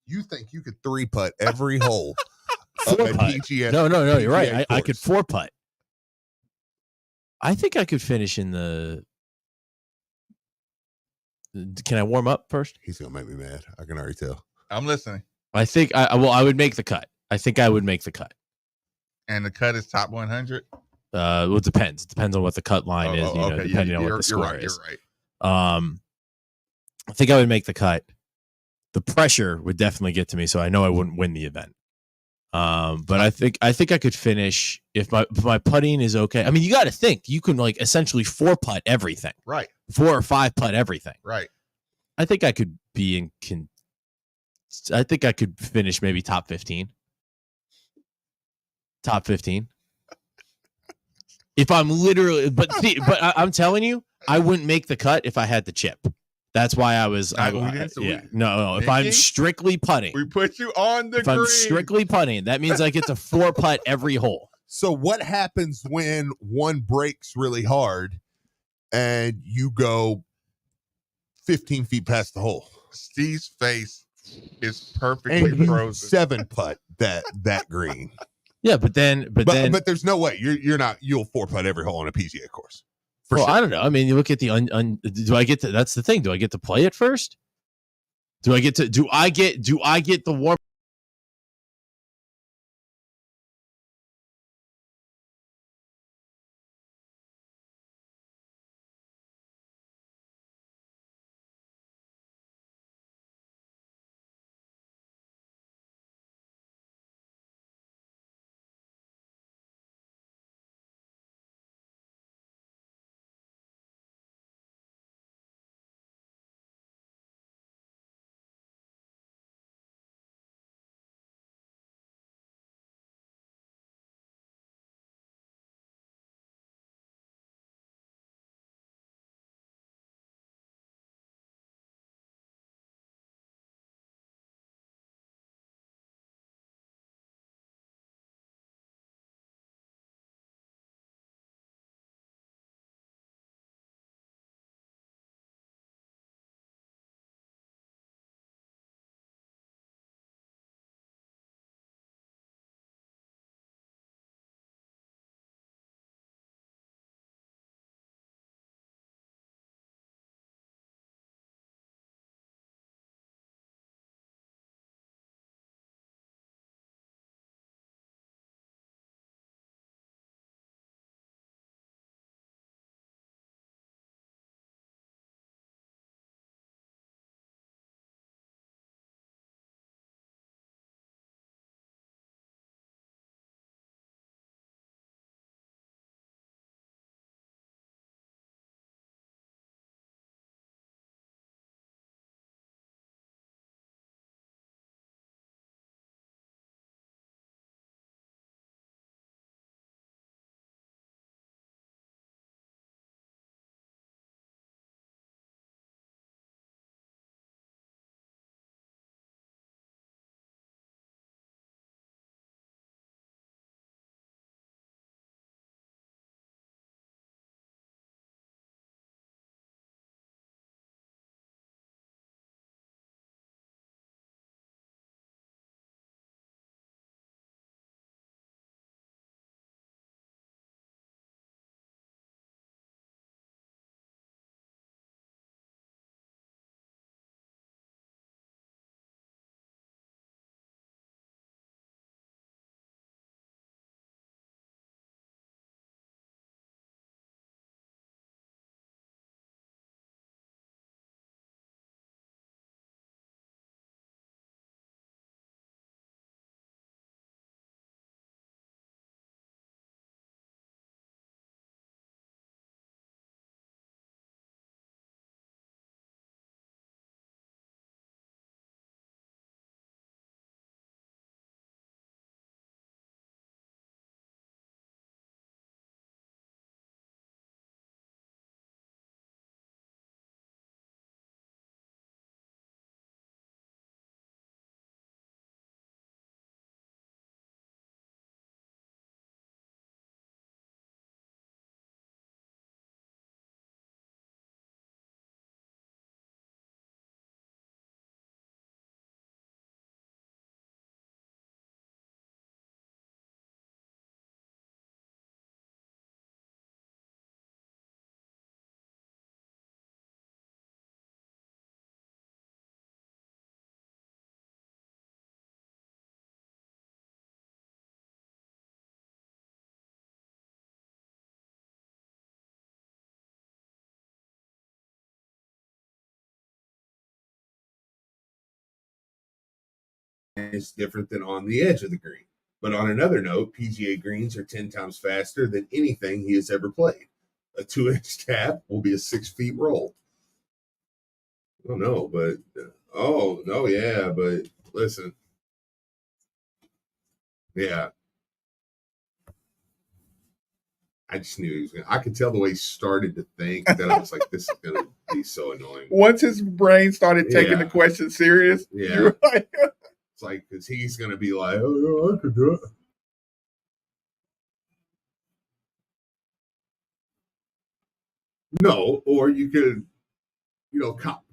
You think you could 3-putt every hole? 4-putt. No, you're right. I could 4-putt. I think I could finish in the. Can I warm up first? He's gonna make me mad. I can already tell. I'm listening. I think I would make the cut. I think I would make the cut. And the cut is top 100? Well, it depends. It depends on what the cut line is, depending on what the score is. You're right. I think I would make the cut. The pressure would definitely get to me, so I know I wouldn't win the event. But I think I could finish if my putting is okay. I mean, you got to think you can like essentially 4-putt everything, right? 4 or 5-putt everything, right? I think I could be in. I think I could finish maybe top 15. Top 15. If I'm literally, but I'm telling you, I wouldn't make the cut if I had the chip. That's why I was. We didn't- Yeah, no. If Mickey? I'm strictly putting, We put you on the if I'm green. strictly putting, that means I get to 4 putt every hole. So what happens when one breaks really hard and you go 15 feet past the hole? Steve's face is perfectly And you frozen. 7-putt that green. Yeah, but then But there's no way you'll 4-putt every hole on a PGA course. For well, sure. I don't know. I mean, you look at the do I get to? That's the thing. Do I get to play it first? Do I get the warm? It's different than on the edge of the green. But on another note, PGA greens are 10 times faster than anything he has ever played. A 2-inch tap will be a 6 feet roll. Oh no, but yeah, but listen, yeah, I just knew he was gonna. I could tell the way he started to think that I was like, this is gonna be so annoying. Once his brain started taking the Yeah. question serious, Yeah. you were like, It's like, because he's gonna be like, oh, yeah, I could do it. No, or you could,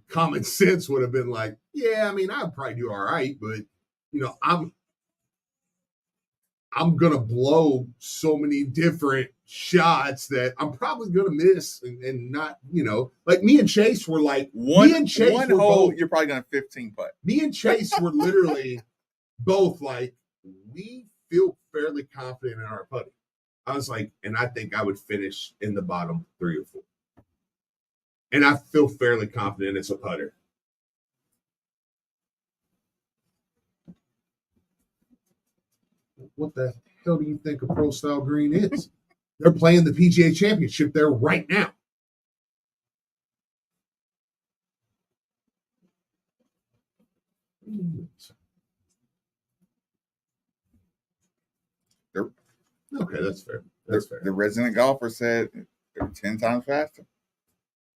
common sense would have been like, yeah, I mean, I'd probably do all right, but I'm gonna blow so many different shots that I'm probably gonna miss and not, like me and Chase were like one were hole, both, you're probably going to 15 putt. me and Chase were literally both like, we feel fairly confident in our putting. I was like, and I think I would finish in the bottom 3 or 4. And I feel fairly confident as a putter. What the hell do you think a pro style green is? They're playing the PGA Championship there right now. Okay, that's fair. That's fair. The resident golfer said they're 10 times faster.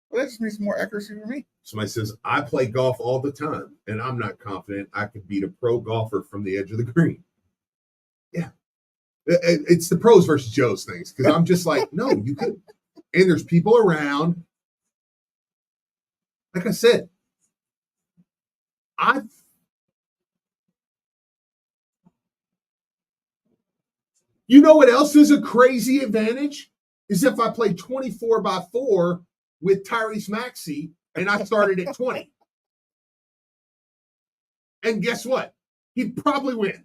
Well, that just means more accuracy for me. Somebody says, I play golf all the time, and I'm not confident I could beat a pro golfer from the edge of the green. Yeah. It's the pros versus Joes things, because I'm just like, no, you couldn't. And there's people around. Like I said, you know what else is a crazy advantage? Is if I play 24x4 with Tyrese Maxey and I started at 20. And guess what? He'd probably win.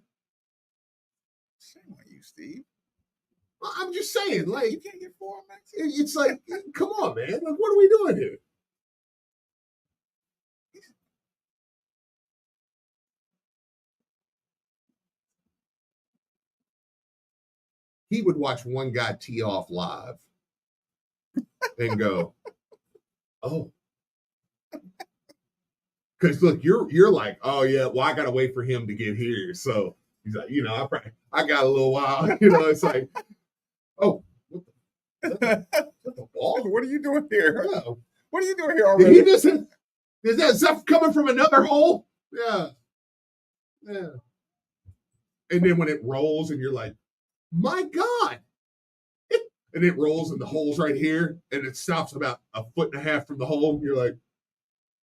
Shame on you, Steve. Well, I'm just saying, like, You can't get 4 on Maxey. it's like, come on, man. Like, what are we doing here? He would watch one guy tee off live and go, oh. Because look, you're like, oh yeah, well, I gotta wait for him to get here. So he's like, I got a little while. It's like, oh, what the ball? What are you doing here? No. What are you doing here Did already? he just is that stuff coming from another hole? Yeah. Yeah. And then when it rolls and you're like, my God. And it rolls and the hole's right here and it stops about 1.5 feet from the hole. You're like,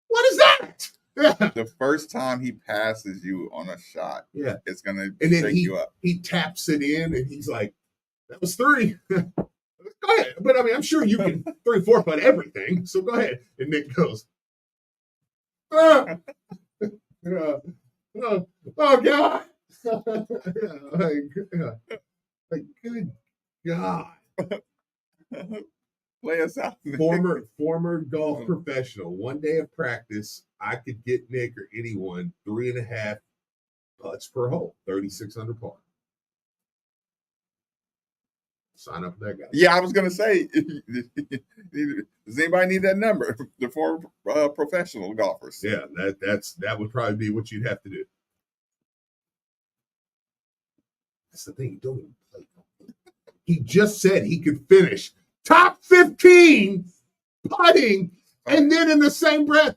what is that? Yeah. The first time he passes you on a shot, Yeah. it's going to And then shake you up. he taps it in and he's like, that was 3. Go ahead. But I mean, I'm sure you can 3 or 4 putt everything. So go ahead. And Nick goes, oh God. Like, good God. Play us out. Former golf professional. One day of practice, I could get Nick or anyone 3.5 putts per hole, 36 under par. Sign up for that guy. Yeah, I was going to say, does anybody need that number? The former professional golfers. Yeah, that would probably be what you'd have to do. That's the thing. You don't even play. He just said he could finish top 15 putting, and then in the same breath,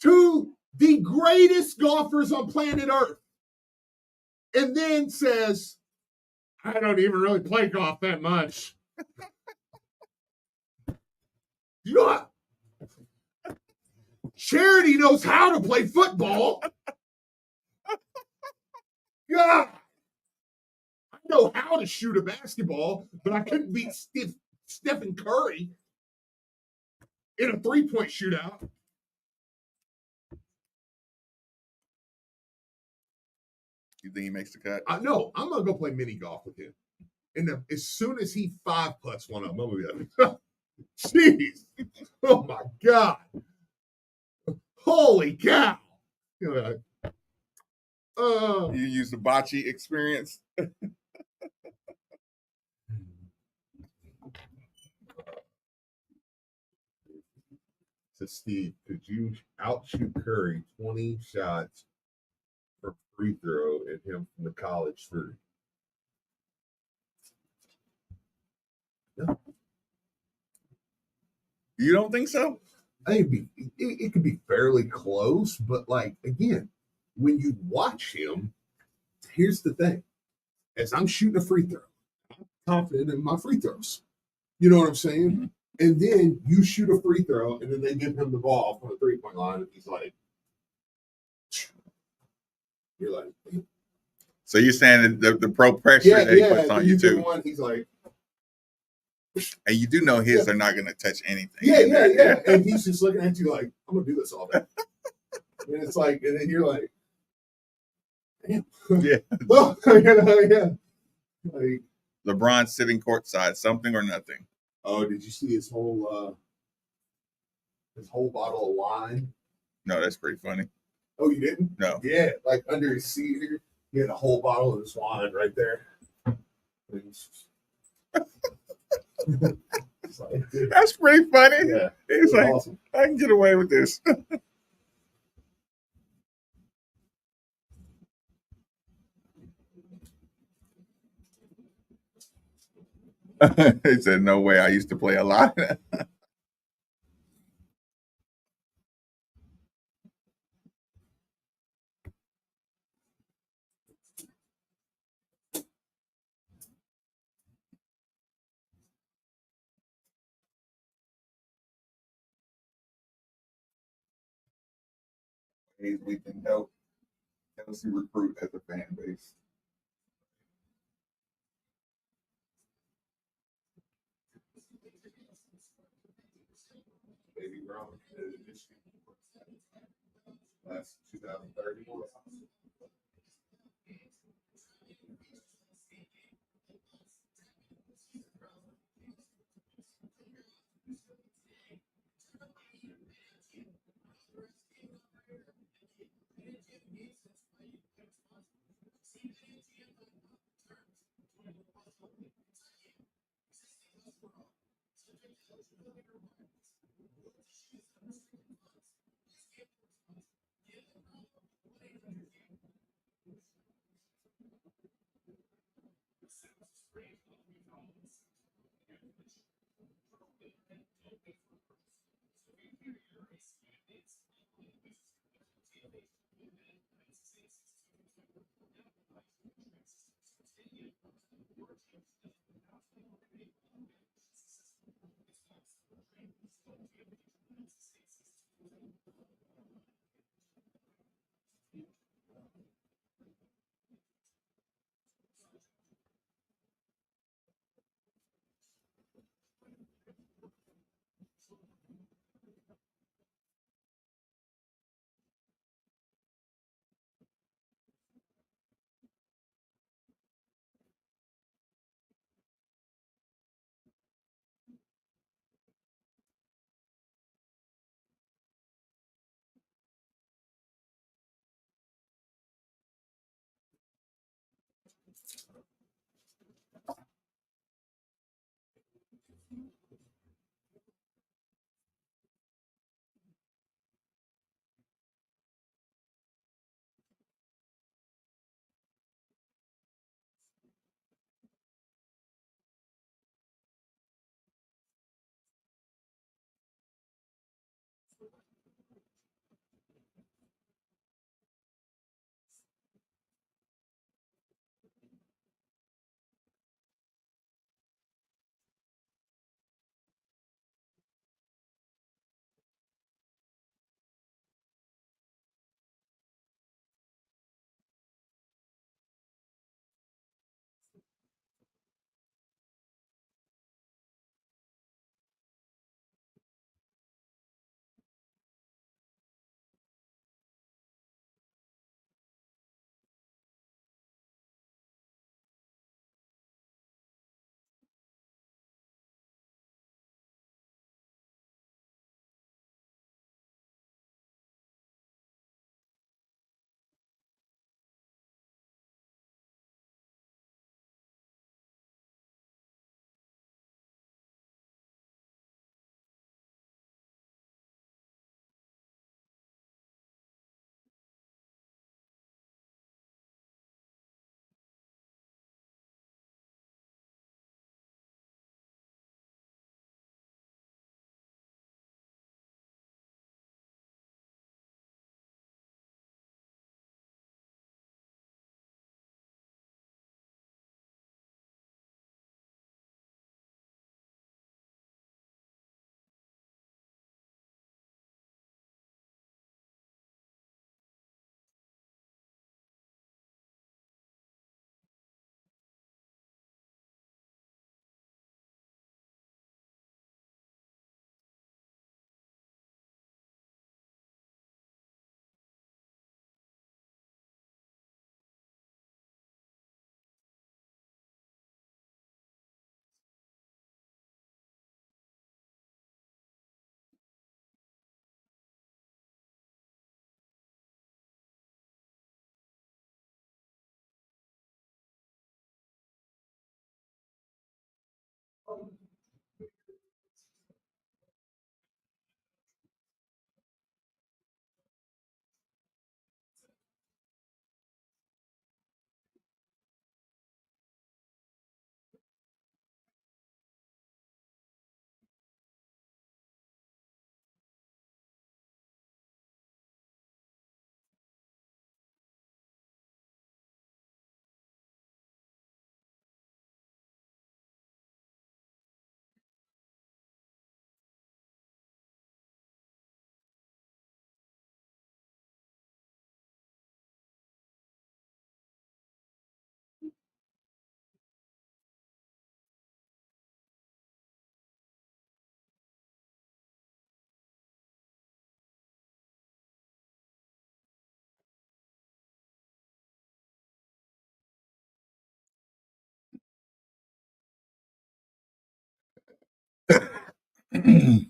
2 the greatest golfers on planet Earth, and then says, I don't even really play golf that much. You know what? Charity knows how to play football. God. I know how to shoot a basketball, but I couldn't beat Stephen Curry in a 3-point shootout. You think he makes the cut? No, I'm going to go play mini golf with him. And as soon as he 5 putts one up, I'm going to be like, jeez. Oh, my God. Holy cow. You use the bocce experience. To Steve, could you outshoot Curry 20 shots for free throw at him from the college 3? You don't think so? I think it could be fairly close, but like again, when you watch him, here's the thing: as I'm shooting a free throw, I'm confident in my free throws. You know what I'm saying? And then you shoot a free throw, and then they give him the ball from the 3-point line, and he's like, "You're like, So you're saying that the pro pressure that he puts on you too, one." He's like, and you do know his are not going to touch anything. yeah. And he's just looking at you like, "I'm gonna do this all day." And it's like, and then you're like, "Damn, Yeah. well, yeah." Like, LeBron sitting courtside, something or nothing. oh, did you see his whole bottle of wine? No, that's pretty funny. Oh, you didn't? No. Yeah, like under his seat here, he had a whole bottle of his wine right there. It's like, dude, That's pretty funny. yeah, He's like, awesome. I can get away with this. He said, no way. I used to play a lot. We can help Tennessee recruit as a fan base. Baby Brown, that's 2030. Hey,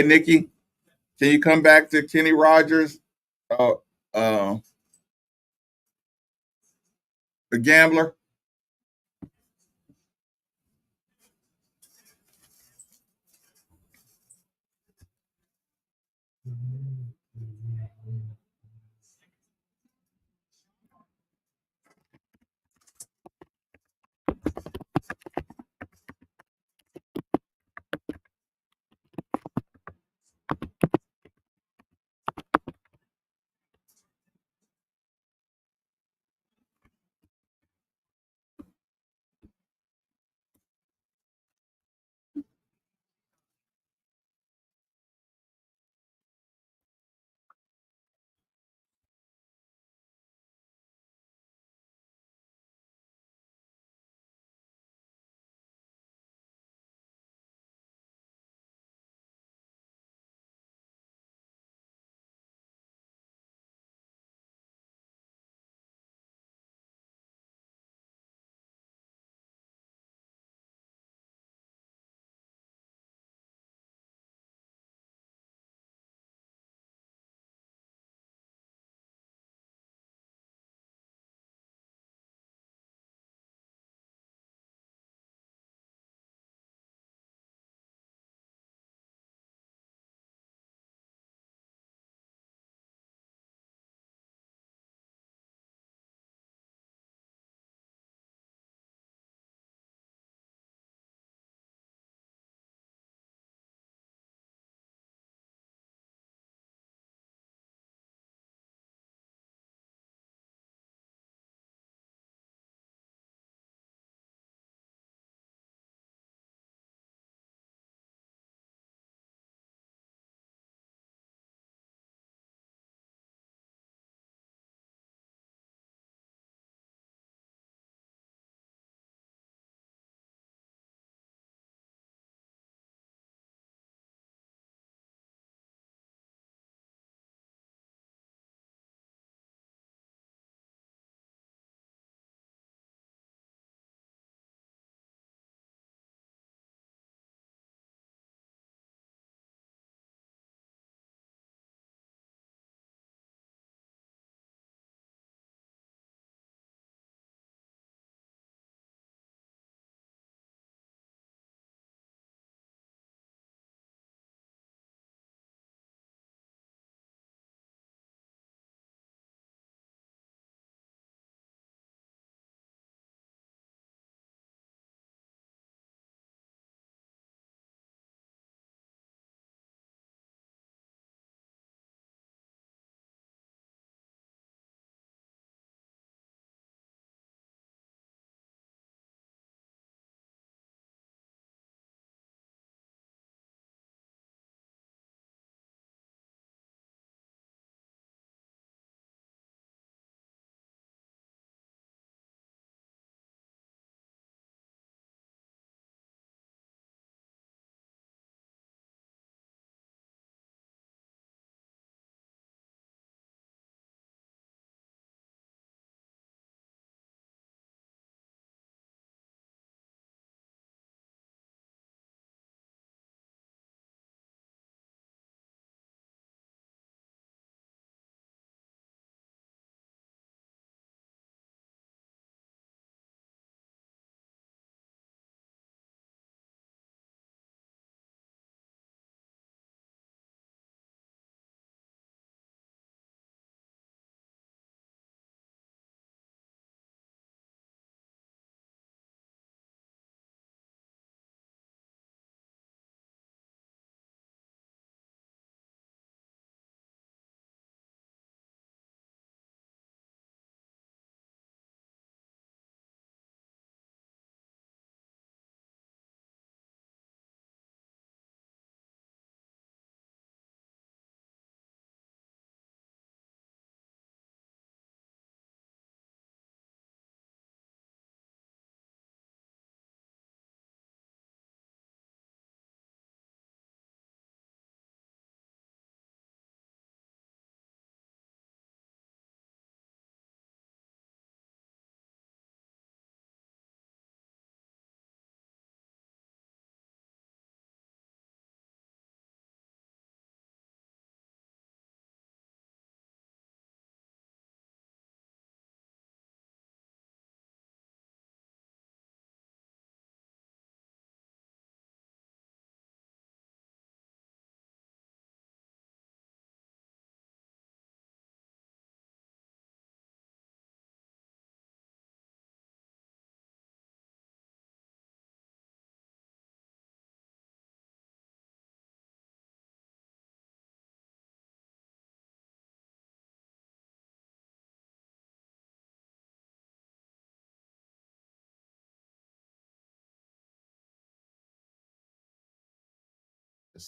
Nikki, can you come back to Kenny Rogers, uh, uh, the gambler?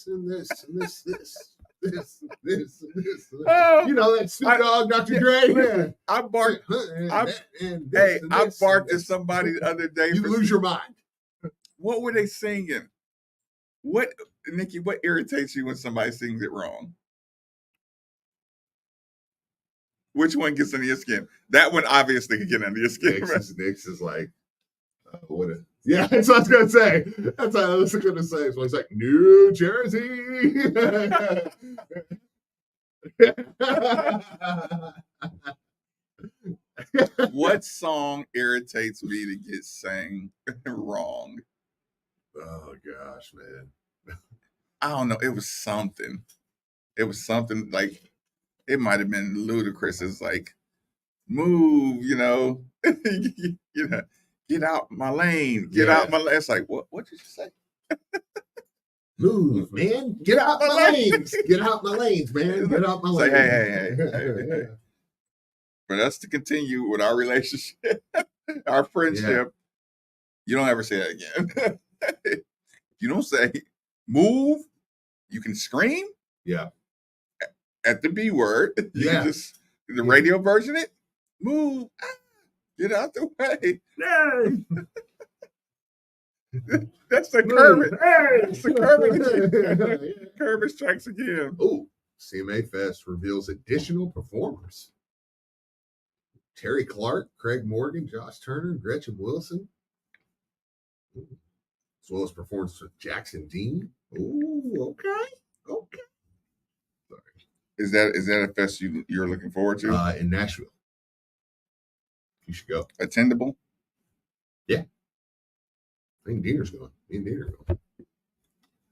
and this and this. This. Oh, You know that Snoop Dogg, Dr. Dre. Man, I barked. I barked at somebody the other day. You lose your mind. What were they singing? What, Nikki? What irritates you when somebody sings it wrong? Which one gets under your skin? That one obviously can get under your skin. Nix is like, what? Yeah, that's what I was gonna say. That's what I was gonna say. So he's like, New Jersey. What song irritates me to get sang wrong? Oh gosh, man. I don't know. It was something. Like it might have been ludicrous. It's like, move, you know, get out my lane. Get out my lane. It's like, what did you say? Move, man. Get out my lanes. Get out my lanes, man. Get out my lanes. Hey. For us to continue with our relationship, our friendship, you don't ever say that again. You don't say move. You can scream. Yeah. At the B word. You Yeah. can just the radio version it. Move. Get out the way. That's the Kermit. That's the Kermit. Kermit strikes again. Oh, CMA Fest reveals additional performers. Terry Clark, Craig Morgan, Josh Turner, Gretchen Wilson. Ooh. As well as performance with Jackson Dean. Oh, okay. Sorry. Is that a fest you're looking forward to? In Nashville. You should go. Attendable? Yeah. I think Diener's going. Me and Diener are going.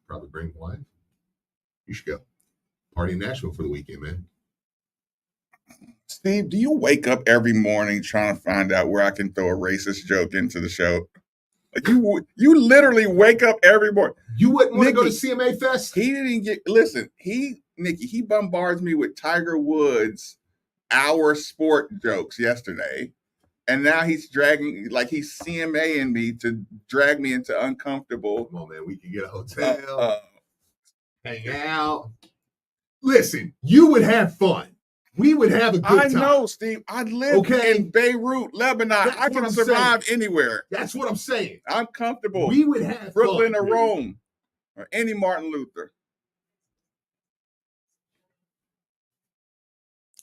Probably bring wife. You should go. Party in Nashville for the weekend, man. Steve, do you wake up every morning trying to find out where I can throw a racist joke into the show? Like you literally wake up every morning. You wouldn't want to go to CMA Fest? He didn't get, listen, Nikki, he bombards me with Tiger Woods hour sport jokes yesterday. And now he's dragging, like he's CMAing me to drag me into uncomfortable. Come on, man. We can get a hotel, hang out. Listen, you would have fun. We would have a good time. I know, Steve. I live in Beirut, Lebanon. I can survive anywhere. That's what I'm saying. I'm comfortable. We would have Brooklyn fun, or Rome or any Martin Luther.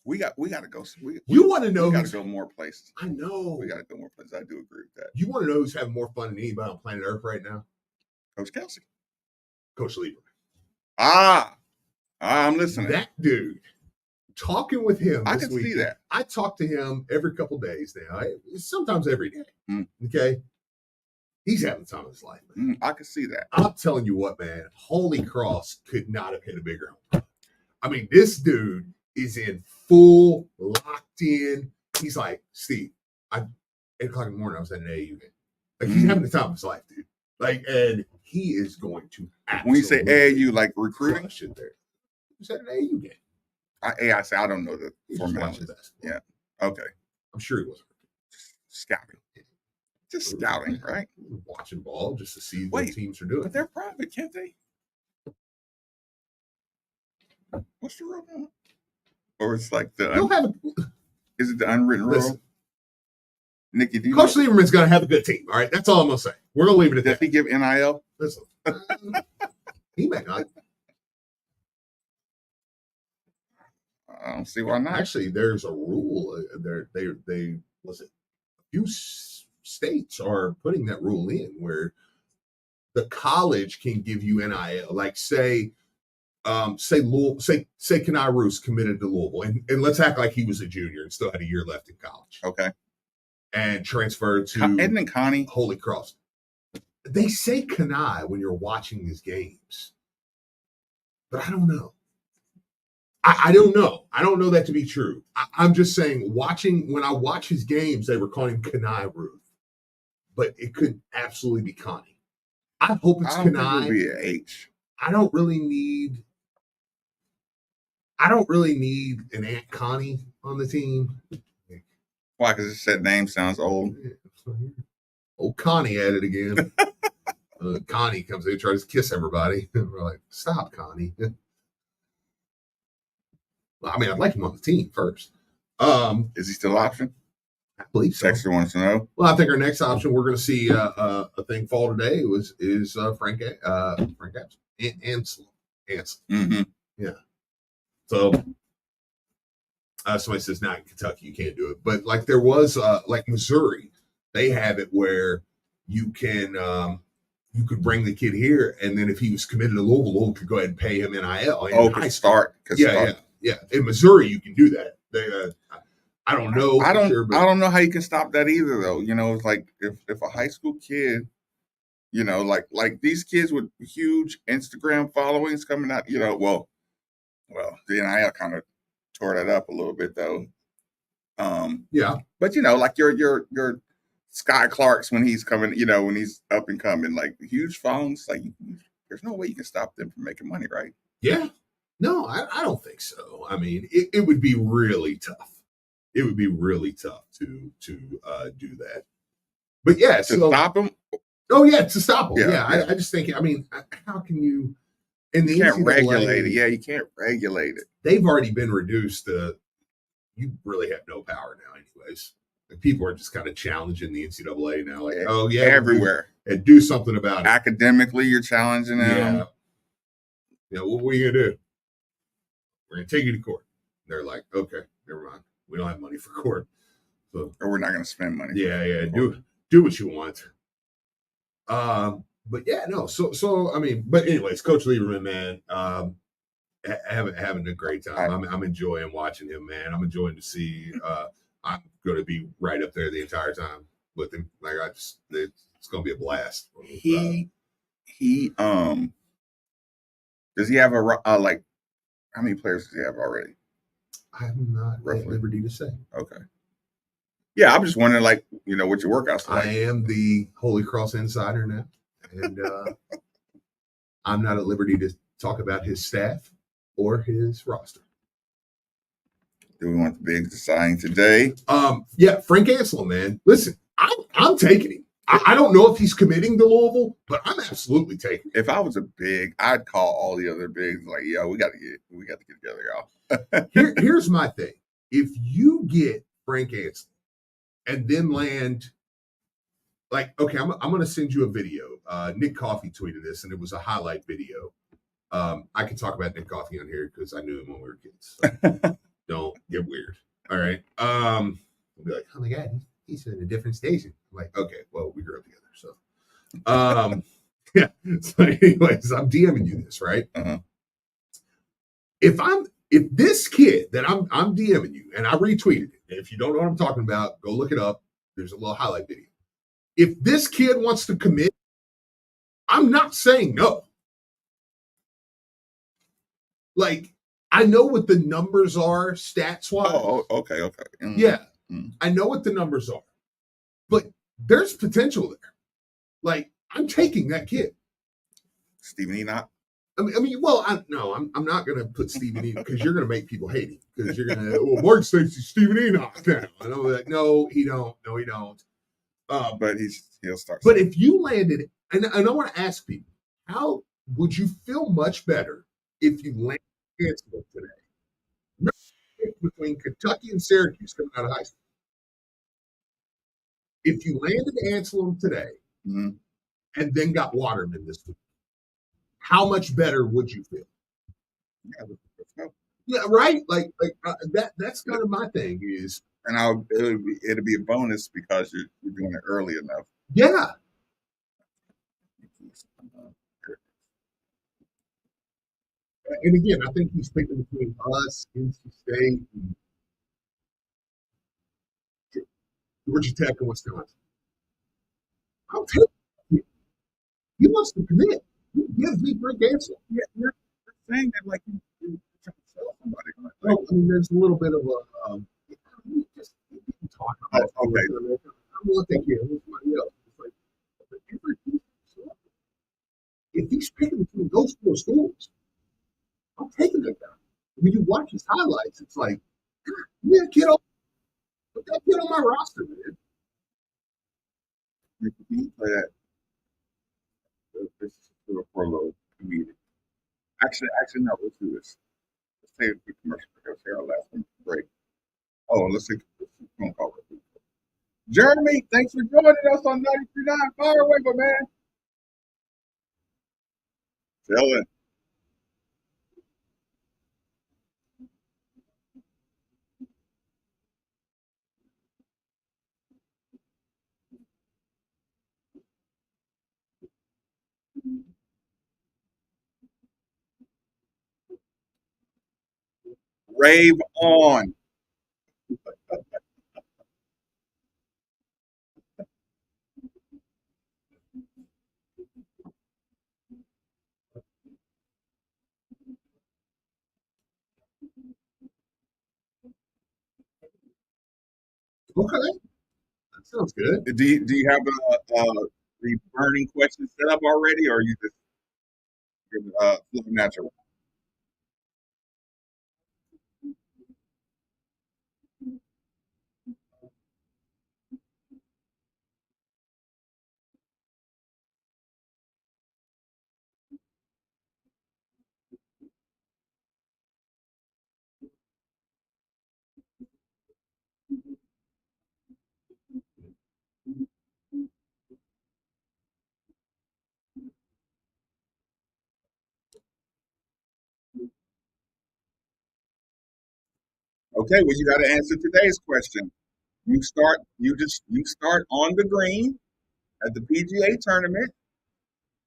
We got to go. You want to know? We got to go more places. I know. We got to go more places. I do agree with that. You want to know who's having more fun than anybody on planet Earth right now? Coach Kelsey. Coach Lieberman. I'm listening. That dude. Talking with him I this can see that. I talk to him every couple days now. Sometimes every day. Okay? He's having the time of his life, man. I can see that. I'm telling you what, man. Holy Cross could not have hit a bigger home run. I mean, this dude is in full locked in. He's like, Steve, 8 o'clock in the morning, I was at an AAU game. Like, he's having the time of his life, dude. Like, and he is going to when you say AAU, like recruiting? Crush it there. He was at an AAU game. I say I don't know the formality. Yeah. Okay. I'm sure he wasn't. Scouting. Just scouting, right? Watching ball just to see what teams are doing. But they're private, can't they? What's the rule now? Or it's like is it the unwritten rule? Nikki, do you Coach Lieberman's going to have a good team. All right. That's all I'm going to say. We're going to leave it at that. Does he give NIL? Listen. He may not. I don't see why not. Actually, there's a rule. They was it? A few states are putting that rule in where the college can give you NIL. Like say Louisville, say Kenai Roos committed to Louisville, and let's act like he was a junior and still had a year left in college. Okay. And transferred to Edmond Connie. Holy Cross. They say Kenai when you're watching his games, but I don't know. I don't know. I don't know that to be true. I'm just saying, when I watch his games, they were calling him Kenai Ruth, but it could absolutely be Connie. I hope it's Kenai. It would be an H. I don't really need an Aunt Connie on the team. Why? Because that name sounds old. Old Connie at it again. Connie comes in, tries to kiss everybody. We're like, stop, Connie. Well, I mean, I'd like him on the team first. Is he still an option? I believe so. Dexter wants to know. Well, I think our next option we're going to see a thing fall today is Frank Ansel. Mm-hmm. Yeah. So somebody says, "Not in Kentucky, you can't do it." But like there was like Missouri, they have it where you can you could bring the kid here, and then if he was committed to Louisville could go ahead and pay him NIL. Could start. Yeah. In Missouri, you can do that. They, I don't know. I don't. Sure, but I don't know how you can stop that either, though. You know, it's like if a high school kid, you know, like these kids with huge Instagram followings coming out, you know, well, the NIL kind of tore that up a little bit, though. Yeah, but you know, like your Sky Clark's when he's coming, you know, when he's up and coming, like huge followings, like there's no way you can stop them from making money, right? Yeah. No, I don't think so. I mean, it would be really tough. It would be really tough to do that. But yeah, to stop them. Oh yeah, to stop them. Yeah. I just think. I mean, how can you? And you can't regulate it. Yeah, you can't regulate it. They've already been reduced to. You really have no power now, anyways. Like people are just kind of challenging the NCAA now. Like, oh yeah, everywhere. And do something about it. Academically, you're challenging them. Yeah. What are you gonna do? We're gonna take you to court. And they're like, okay, never mind. We don't have money for court, so or we're not going to spend money. Yeah. Do what you want. But yeah, no. So I mean, but anyways, Coach Lieberman, man, having a great time. I'm enjoying watching him, man. I'm enjoying to see. I'm going to be right up there the entire time with him. Like it's going to be a blast. He does he have a like? How many players does he have already? I'm not at liberty to say. Okay. Yeah, I'm just wondering, like, you know, what your workouts like. I am the Holy Cross insider now, and I'm not at liberty to talk about his staff or his roster. Do we want the bigs to sign today? Yeah, Frank Ansel, man. Listen, I'm taking him. I don't know if he's committing to Louisville, but I'm absolutely taking him. If I was a big, I'd call all the other bigs like, yo, we got to get together, y'all. Here's my thing. If you get Frank Ansel and then land, like, okay, I'm going to send you a video. Nick Coffey tweeted this, and it was a highlight video. I can talk about Nick Coffey on here because I knew him when we were kids. So don't get weird. All right. I'll be like, oh my God, he's in a different station. I'm like, okay, well, we grew up together. So, yeah. So anyways, I'm DMing you this, right? Uh-huh. If this kid that I'm DMing you and I retweeted it, and if you don't know what I'm talking about, go look it up. There's a little highlight video. If this kid wants to commit, I'm not saying no. Like, I know what the numbers are stats wise. Oh, okay. Mm-hmm. Yeah. Mm-hmm. I know what the numbers are. But there's potential there. Like, I'm taking that kid. Steven Enoch? I mean, well, I'm not going to put Steven Enoch because you're going to make people hate him. Because you're going to, well, Mark Stacey, Steven Enoch now. And I'm like, no, he don't. But he'll start. But if you landed, and I want to ask people, how would you feel much better if you landed Ansel today? Between Kentucky and Syracuse coming out of high school. If you landed Ansel today mm-hmm. and then got Waterman this week, how much better would you feel? Yeah, right. Like that's kind of my thing is. And it'll be a bonus because you're doing it early enough. Yeah. And again, I think he's picking between us, NC State, and Georgia Tech, and Wisconsin. I'll take it. He wants to commit. He gives me Frank Ansel. Yeah, you're saying that like you're trying to sell somebody. Well, I mean, there's a little bit of a just talk about it. Okay. I'm going to take care of somebody else. It's like, if he's picking between those four schools, I'm taking that guy. When you watch his highlights, it's like, yeah, put that kid on my roster, man. You can play that. Let's do it for a little comedic. Actually, no. Let's do this. Let's take a quick commercial break. Let's hear our last one break. Oh, let's take a phone call. Jeremy, thanks for joining us on 93.9. Fire away, my man. Chilling. Rave on. Okay, that sounds good. Do you have the burning question set up already, or are you just flowing natural? Okay, well you got to answer today's question. You start on the green at the PGA tournament.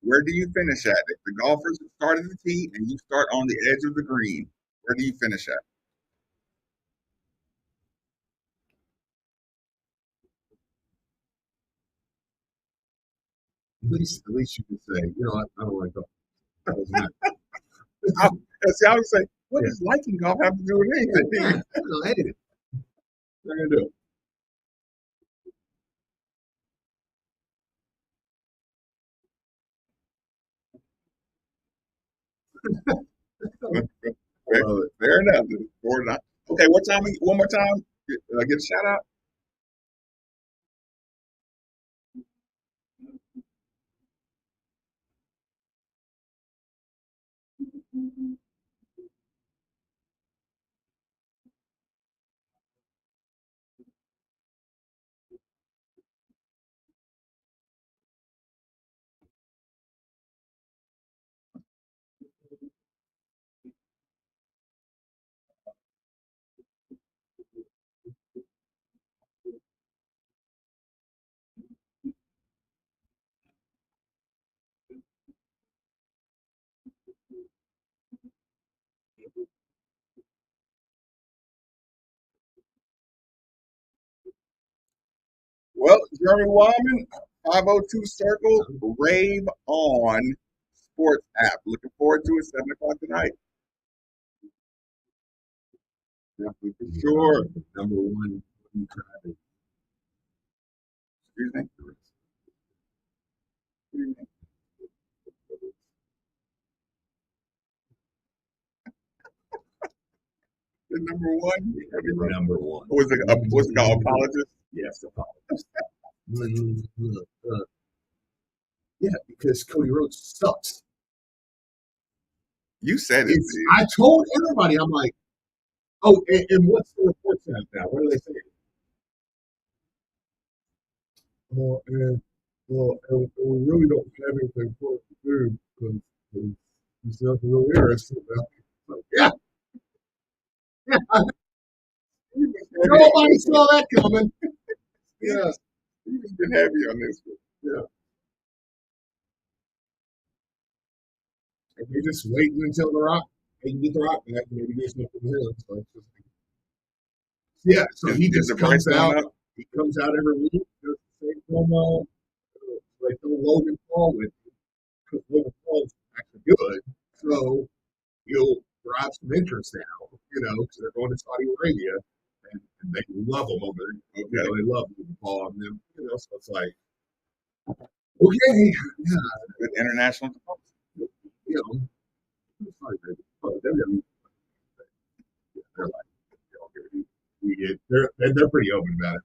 Where do you finish at? If the golfers start at the tee and you start on the edge of the green, where do you finish at? At least you can say, I don't like golf. That was not. See, I would say, what does liking golf have to do with anything? I hate it. What am I gonna do? Fair enough. Okay, what time? One more time. Get a shout out. Well, Jeremy Wyman, 502 Circle, Rave On Sports app. Looking forward to it, 7 o'clock tonight. Definitely for sure. Number one. Excuse me. The number one. Number one. What's it called? Apologist? Yes, apologist. Yeah, because Cody Rhodes sucks. You said it. I told everybody, I'm like, oh, and what's the report says now? What are they saying? And we really don't have anything for it to do because there's nothing really interesting about it. So, yeah. Nobody saw that coming. Yeah. You've been heavy on this one. Yeah. If you're just waiting until the Rock, they can get the Rock back, maybe do something with him. So it's just, yeah, so he just comes out. He comes out every week, does the same promo, like the Logan Paul with you, because Logan Paul's actually good. So he'll drive some interest now, because they're going to Saudi Arabia and they love him over there. Okay. They love Logan Paul and them, so it's like, okay, yeah. Good international diplomacy. Saudi Arabia. WWE, they're like, they're pretty open about it.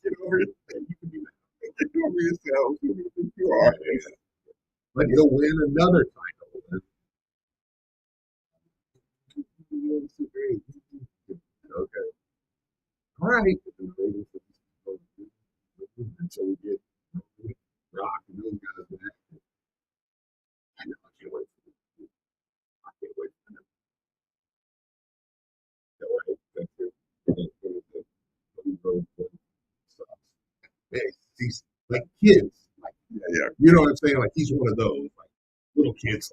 Get over it. You can do that. Cover yourself. Who do you think you are? But he'll win another title. Okay. All right. Until we get Rock and those guys back. I know. I can't wait for them. I can't wait for them. All right. That's it. Hey, he's like kids. Like, Yeah. you know what I'm saying? Like he's one of those like little kids.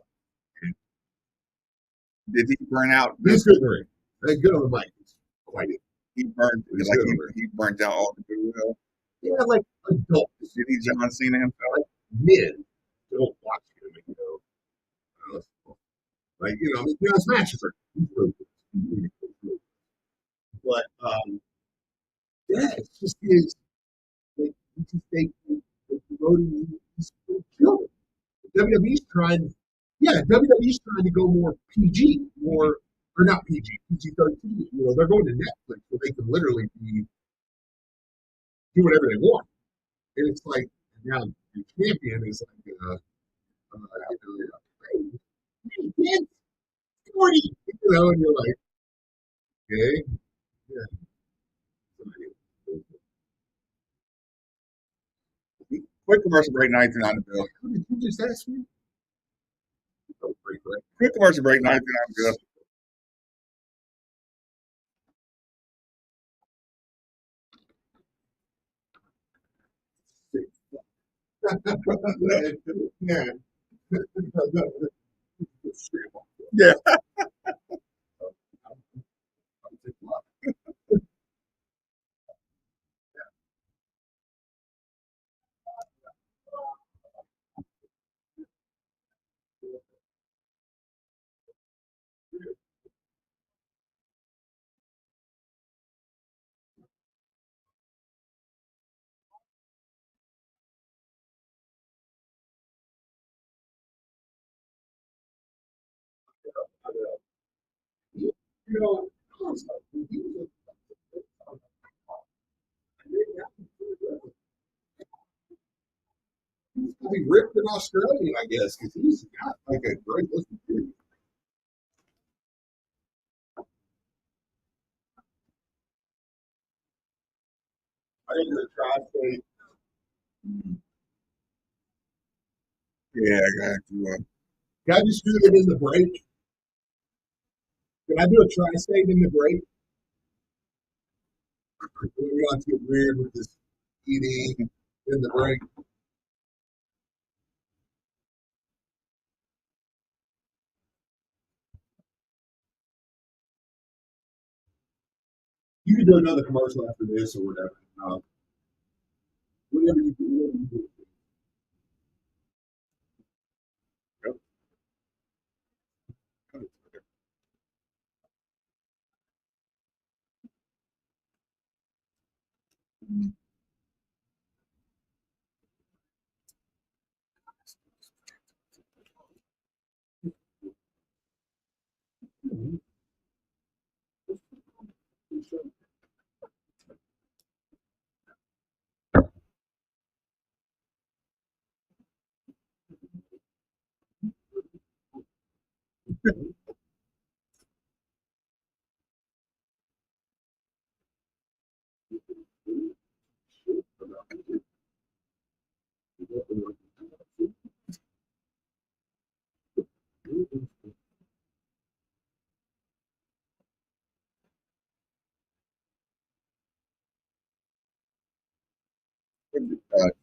Did he burn out? He's good ring. Hey, good on the mic. Quite it. He burned He's like good on he burnt out all the goodwill. Yeah, like adults. Did he John Cena himself? Like men don't watch him, you know. Like, you know, his matches are he's really good. He's really good. He's really good. But yeah, it's just his like he just they promoting he's killing. WWE's trying WWE's trying to go more PG, more or not PG, PG-13. You know, they're going to Netflix where they can literally do whatever they want. And it's like now the champion is like hey, kids, 40, you know, and you're like, okay, yeah. Quick commercial break, 99 Bill. Who did you just ask me? Oh, great, right? Quick commercial break, 99 Bill. Yeah. Yeah. You know, he's probably ripped in Australia, I guess, because he's got like a great looking dude. I think the tri-state. Yeah, I got you. Can I just do it in the break? Can I do a tri-state in the break? We're going to get weird with this ED in the break. You can do another commercial after this or whatever. Whatever you do, whatever you do.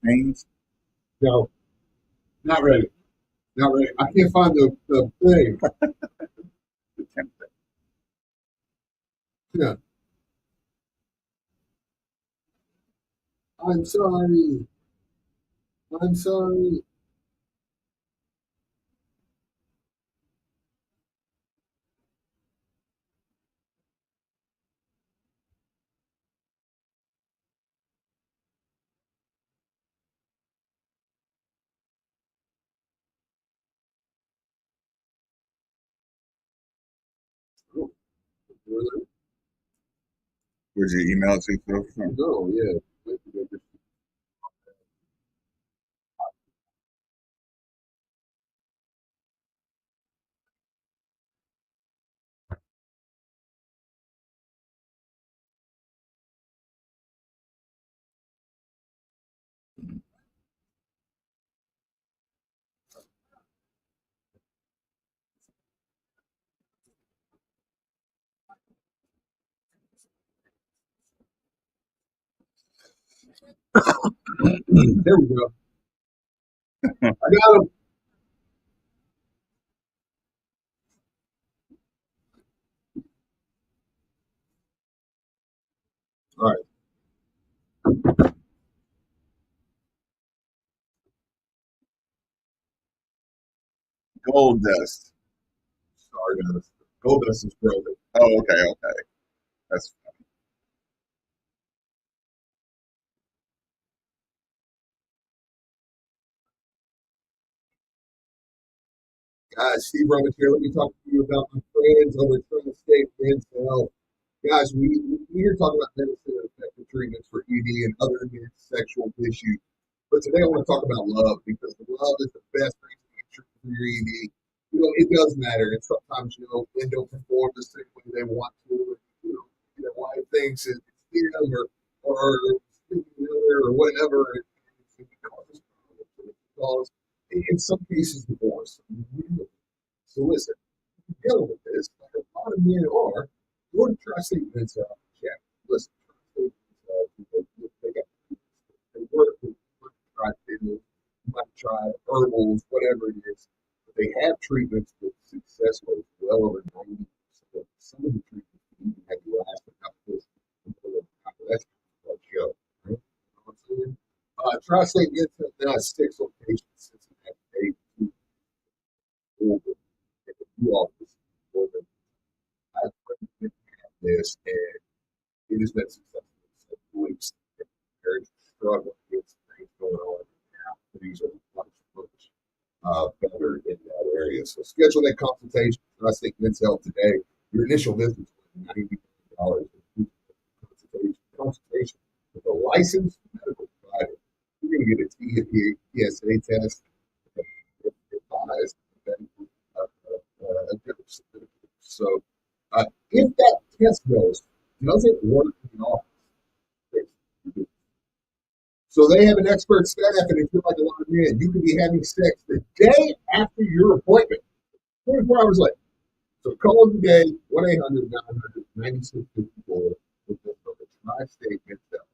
James. No, not ready. Not ready. I can't find the thing. Yeah. I'm sorry. I'm sorry. Oh, really? Would you email it to yourself? No, yeah. There we go. I got him. All right. Gold dust. Stardust. Goldust is broken. Oh, okay, okay. That's Guys, Steve Rummage here. Let me talk to you about my friends over at Tri-State Men's Health. Guys, we're here talking about medicine and effective treatments for ED and other men's sexual issues. But today I want to talk about love because love is the best thing to get treated for your ED. You know, it does matter. And sometimes, men don't perform the same way they want to. Their wife thinks it's them or other or whatever. It causes problems. It causes, in some cases, divorce. So listen, dealing with this, like a lot of men are, go to Tri-State Men's Health. Check. Listen, Tri-State Men's Health, they work, they might try pills, you might try herbals, whatever it is. But they have treatments with success rates well over 90%. Some of the treatments can even have you last a couple of days. That's a show. Right? You know what I'm saying? Tri-State Men's Health now has 6 locations, Cincinnati, Dayton, Louisville, and the new office for them. I've been this, and it has been successful for weeks. They're struggling with things going on now. Things are much better in that area. So schedule that consultation for us at Men's Health today. Your initial visit is $90 consultation with a licensed medical provider. You're going to get a TSA test, advised so if that test doesn't work in the office, so they have an expert staff, and if you're like a lot of men, you could be having sex the day after your appointment, 24 hours later. So call them today, 1-800-900-9654 with this number, Tri-State Men's Health.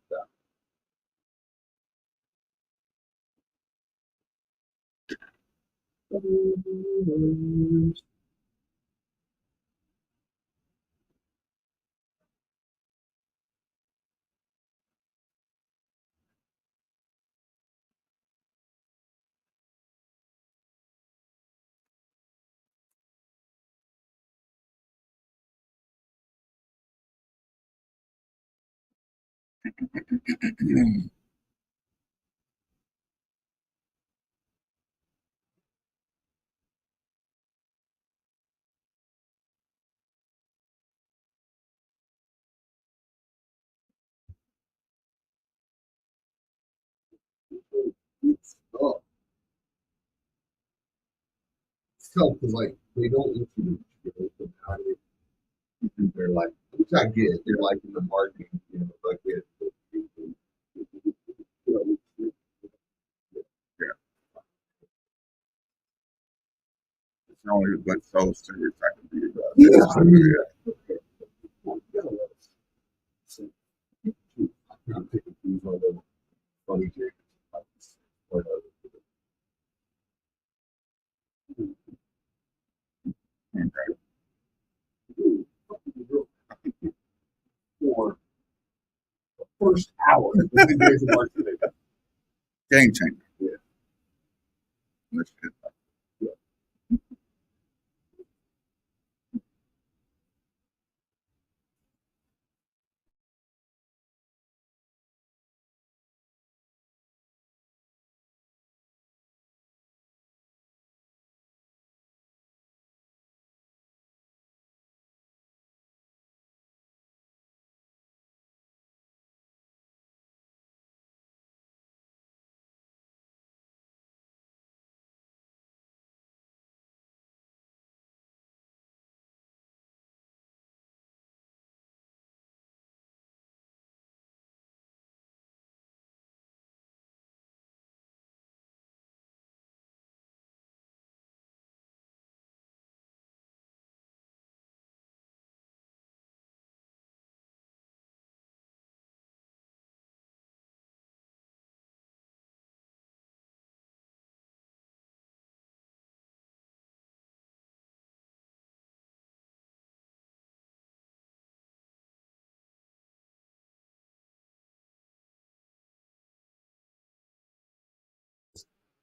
It's tough. It's tough because like they don't introduce you about it. They're like, which I get. They're like in the marketing, like yeah. It's only but so serious I can be about yeah, it. I mean, I'm taking these on the funny things. For the first hour of the days of March today. Game changer. Yeah. Let's get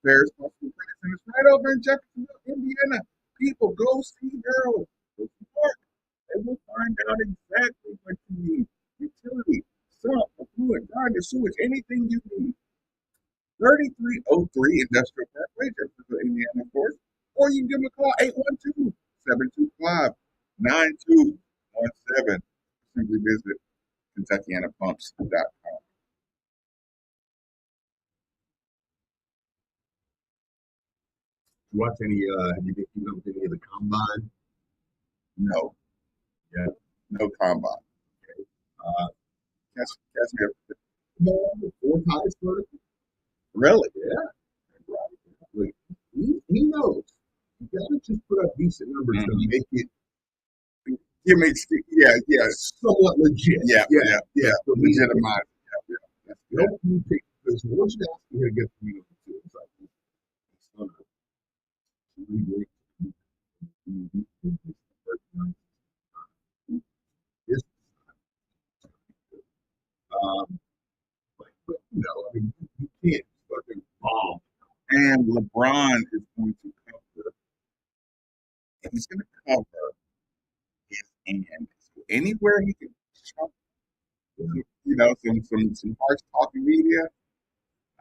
Ferris Bueller Prince, and it's right over in Jeffersonville, Indiana. People, go see girls. Go support. They will find out exactly what you need. Utility, salt, fluid, garden, sewage, anything you need. 3303 Industrial Parkway, Jeffersonville, Indiana, of course. Or you can give them a call, 812-725-9217. Simply visit KentuckianaPumps.com. You watch any? Have you been keeping up with any of the combine? No. Yeah. No combine. Uh, Catch me up. the fourth highest vertical. Really? Yeah. Like, he knows. You gotta just put up decent numbers to make it It makes yeah. somewhat legit. Yeah. Legitimize. Yeah. That's good. You pick, because once you ask, you're gonna get the meat of it too. It's like it's gonna really it's, but you know, I mean, you can't fucking bomb. And LeBron is going to cover. He's going to cover his end. So anywhere he can, some harsh talking media.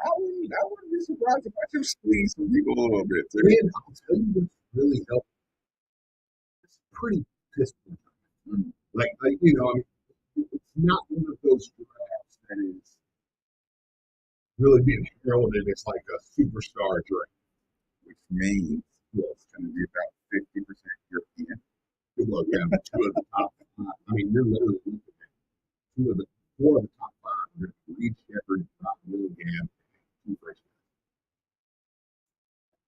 I wouldn't be surprised if I just squeeze some people a little bit too. And I'll tell you what's really helped. It's pretty pistol. Like you know, I mean, it's not one of those drafts that is really being heralded as like a superstar draft, Which means it's going to be about 50% European. Well, yeah, two of the top five. I mean, you're literally looking at four of the top five. Reed Shepherd, Rob Willingham, two freshmen.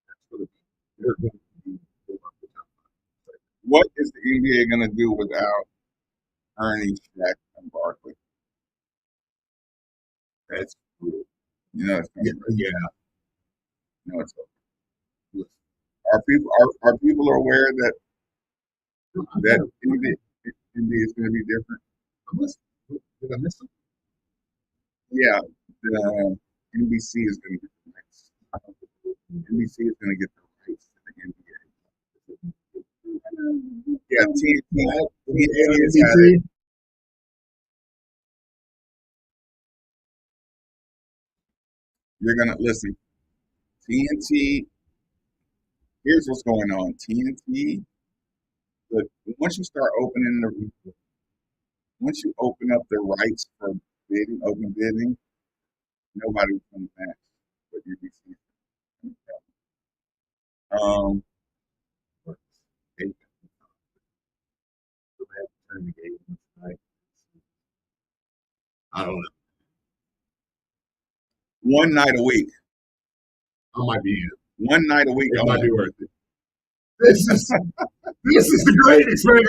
That's going to be. They're going to be four of the top five. What is the NBA going to do without Ernie, Shaq, and Barkley? That's brutal. You know, it's Yeah. no, it's are people aware that NBA is going to be different? Did I miss something? Yeah, the NBC is going to get the rights. NBC is going to get the rights to the NBA. Yeah, TNT has had it. You're going to listen. TNT. Here's what's going on. TNT. Look, once you open up the rights for bidding, open bidding, nobody's going to match what NBC. I don't know. One night a week. I might be in. One night a week. It might be worth it. This is the greatest, man.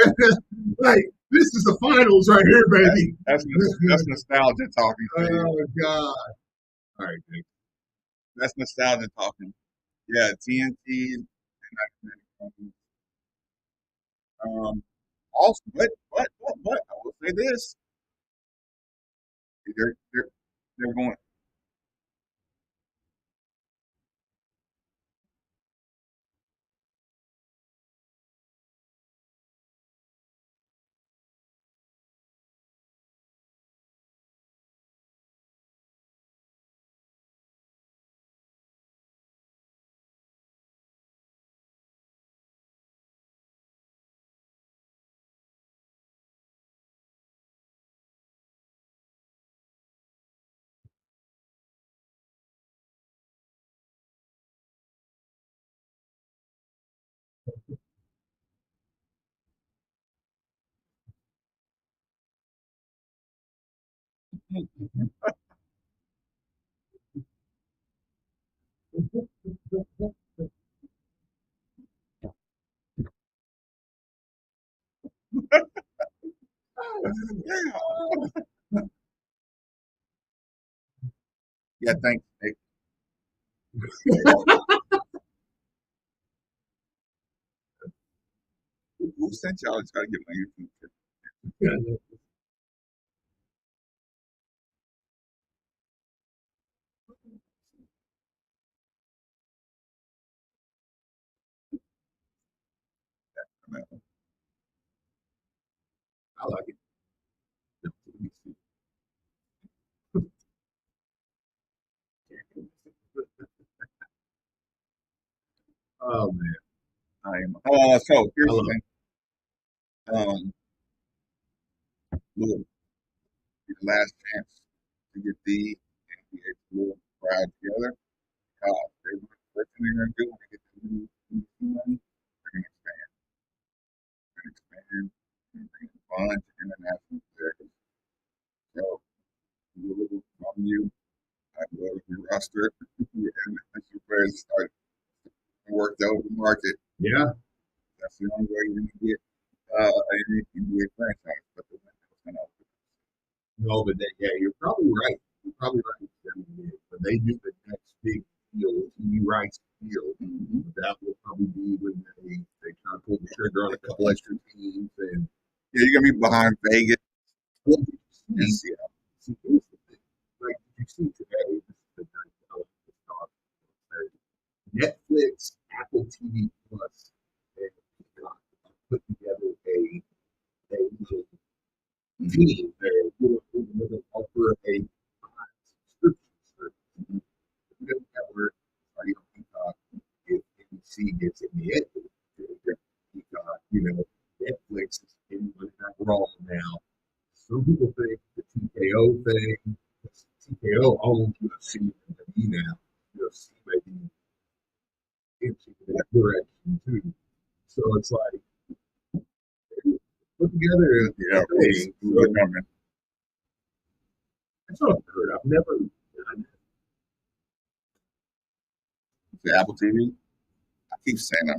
Like this is the finals right here, baby. That's nostalgia talking. Oh God! All right, Jake. That's nostalgia talking. Yeah, TNT. Also, but I will say this: they're going. Yeah, thanks. Hey. Who sent y'all to try to get my YouTube? I like it. Oh man, I am. So here's Hello. the thing. Louisville, the last chance to get the NBA little crowd together. They the first thing they're going to do when they get the new money, they're going to expand. They're going to expand and bring a bunch of international players. So, Louisville from you, I love your roster, and your players start worked out the market. Yeah, That's the only way you're going to get an NBA franchise. But the window's going to open. no, but yeah, you're probably right. You're probably right. When they do the next big deal, TV rights deal, that will probably be when they try to pull the trigger on a couple extra teams. And Yeah, you're going to be behind Vegas. what did you And see? See, here's the thing. Like, did you see today? This is the night I was just talking about Netflix, Apple TV Plus, and Peacock put together a little team there. We're going to offer a subscription service. We don't network, you know, Peacock, if NBC gets in the end, Peacock, Netflix is in that role now. Some people think the TKO thing, TKO owns UFC and WWE now. UFC may be inching in that direction too. So it's like, put together a yeah, thing. we're coming. That's not heard. I've never done it. The Apple TV. I keep saying I'm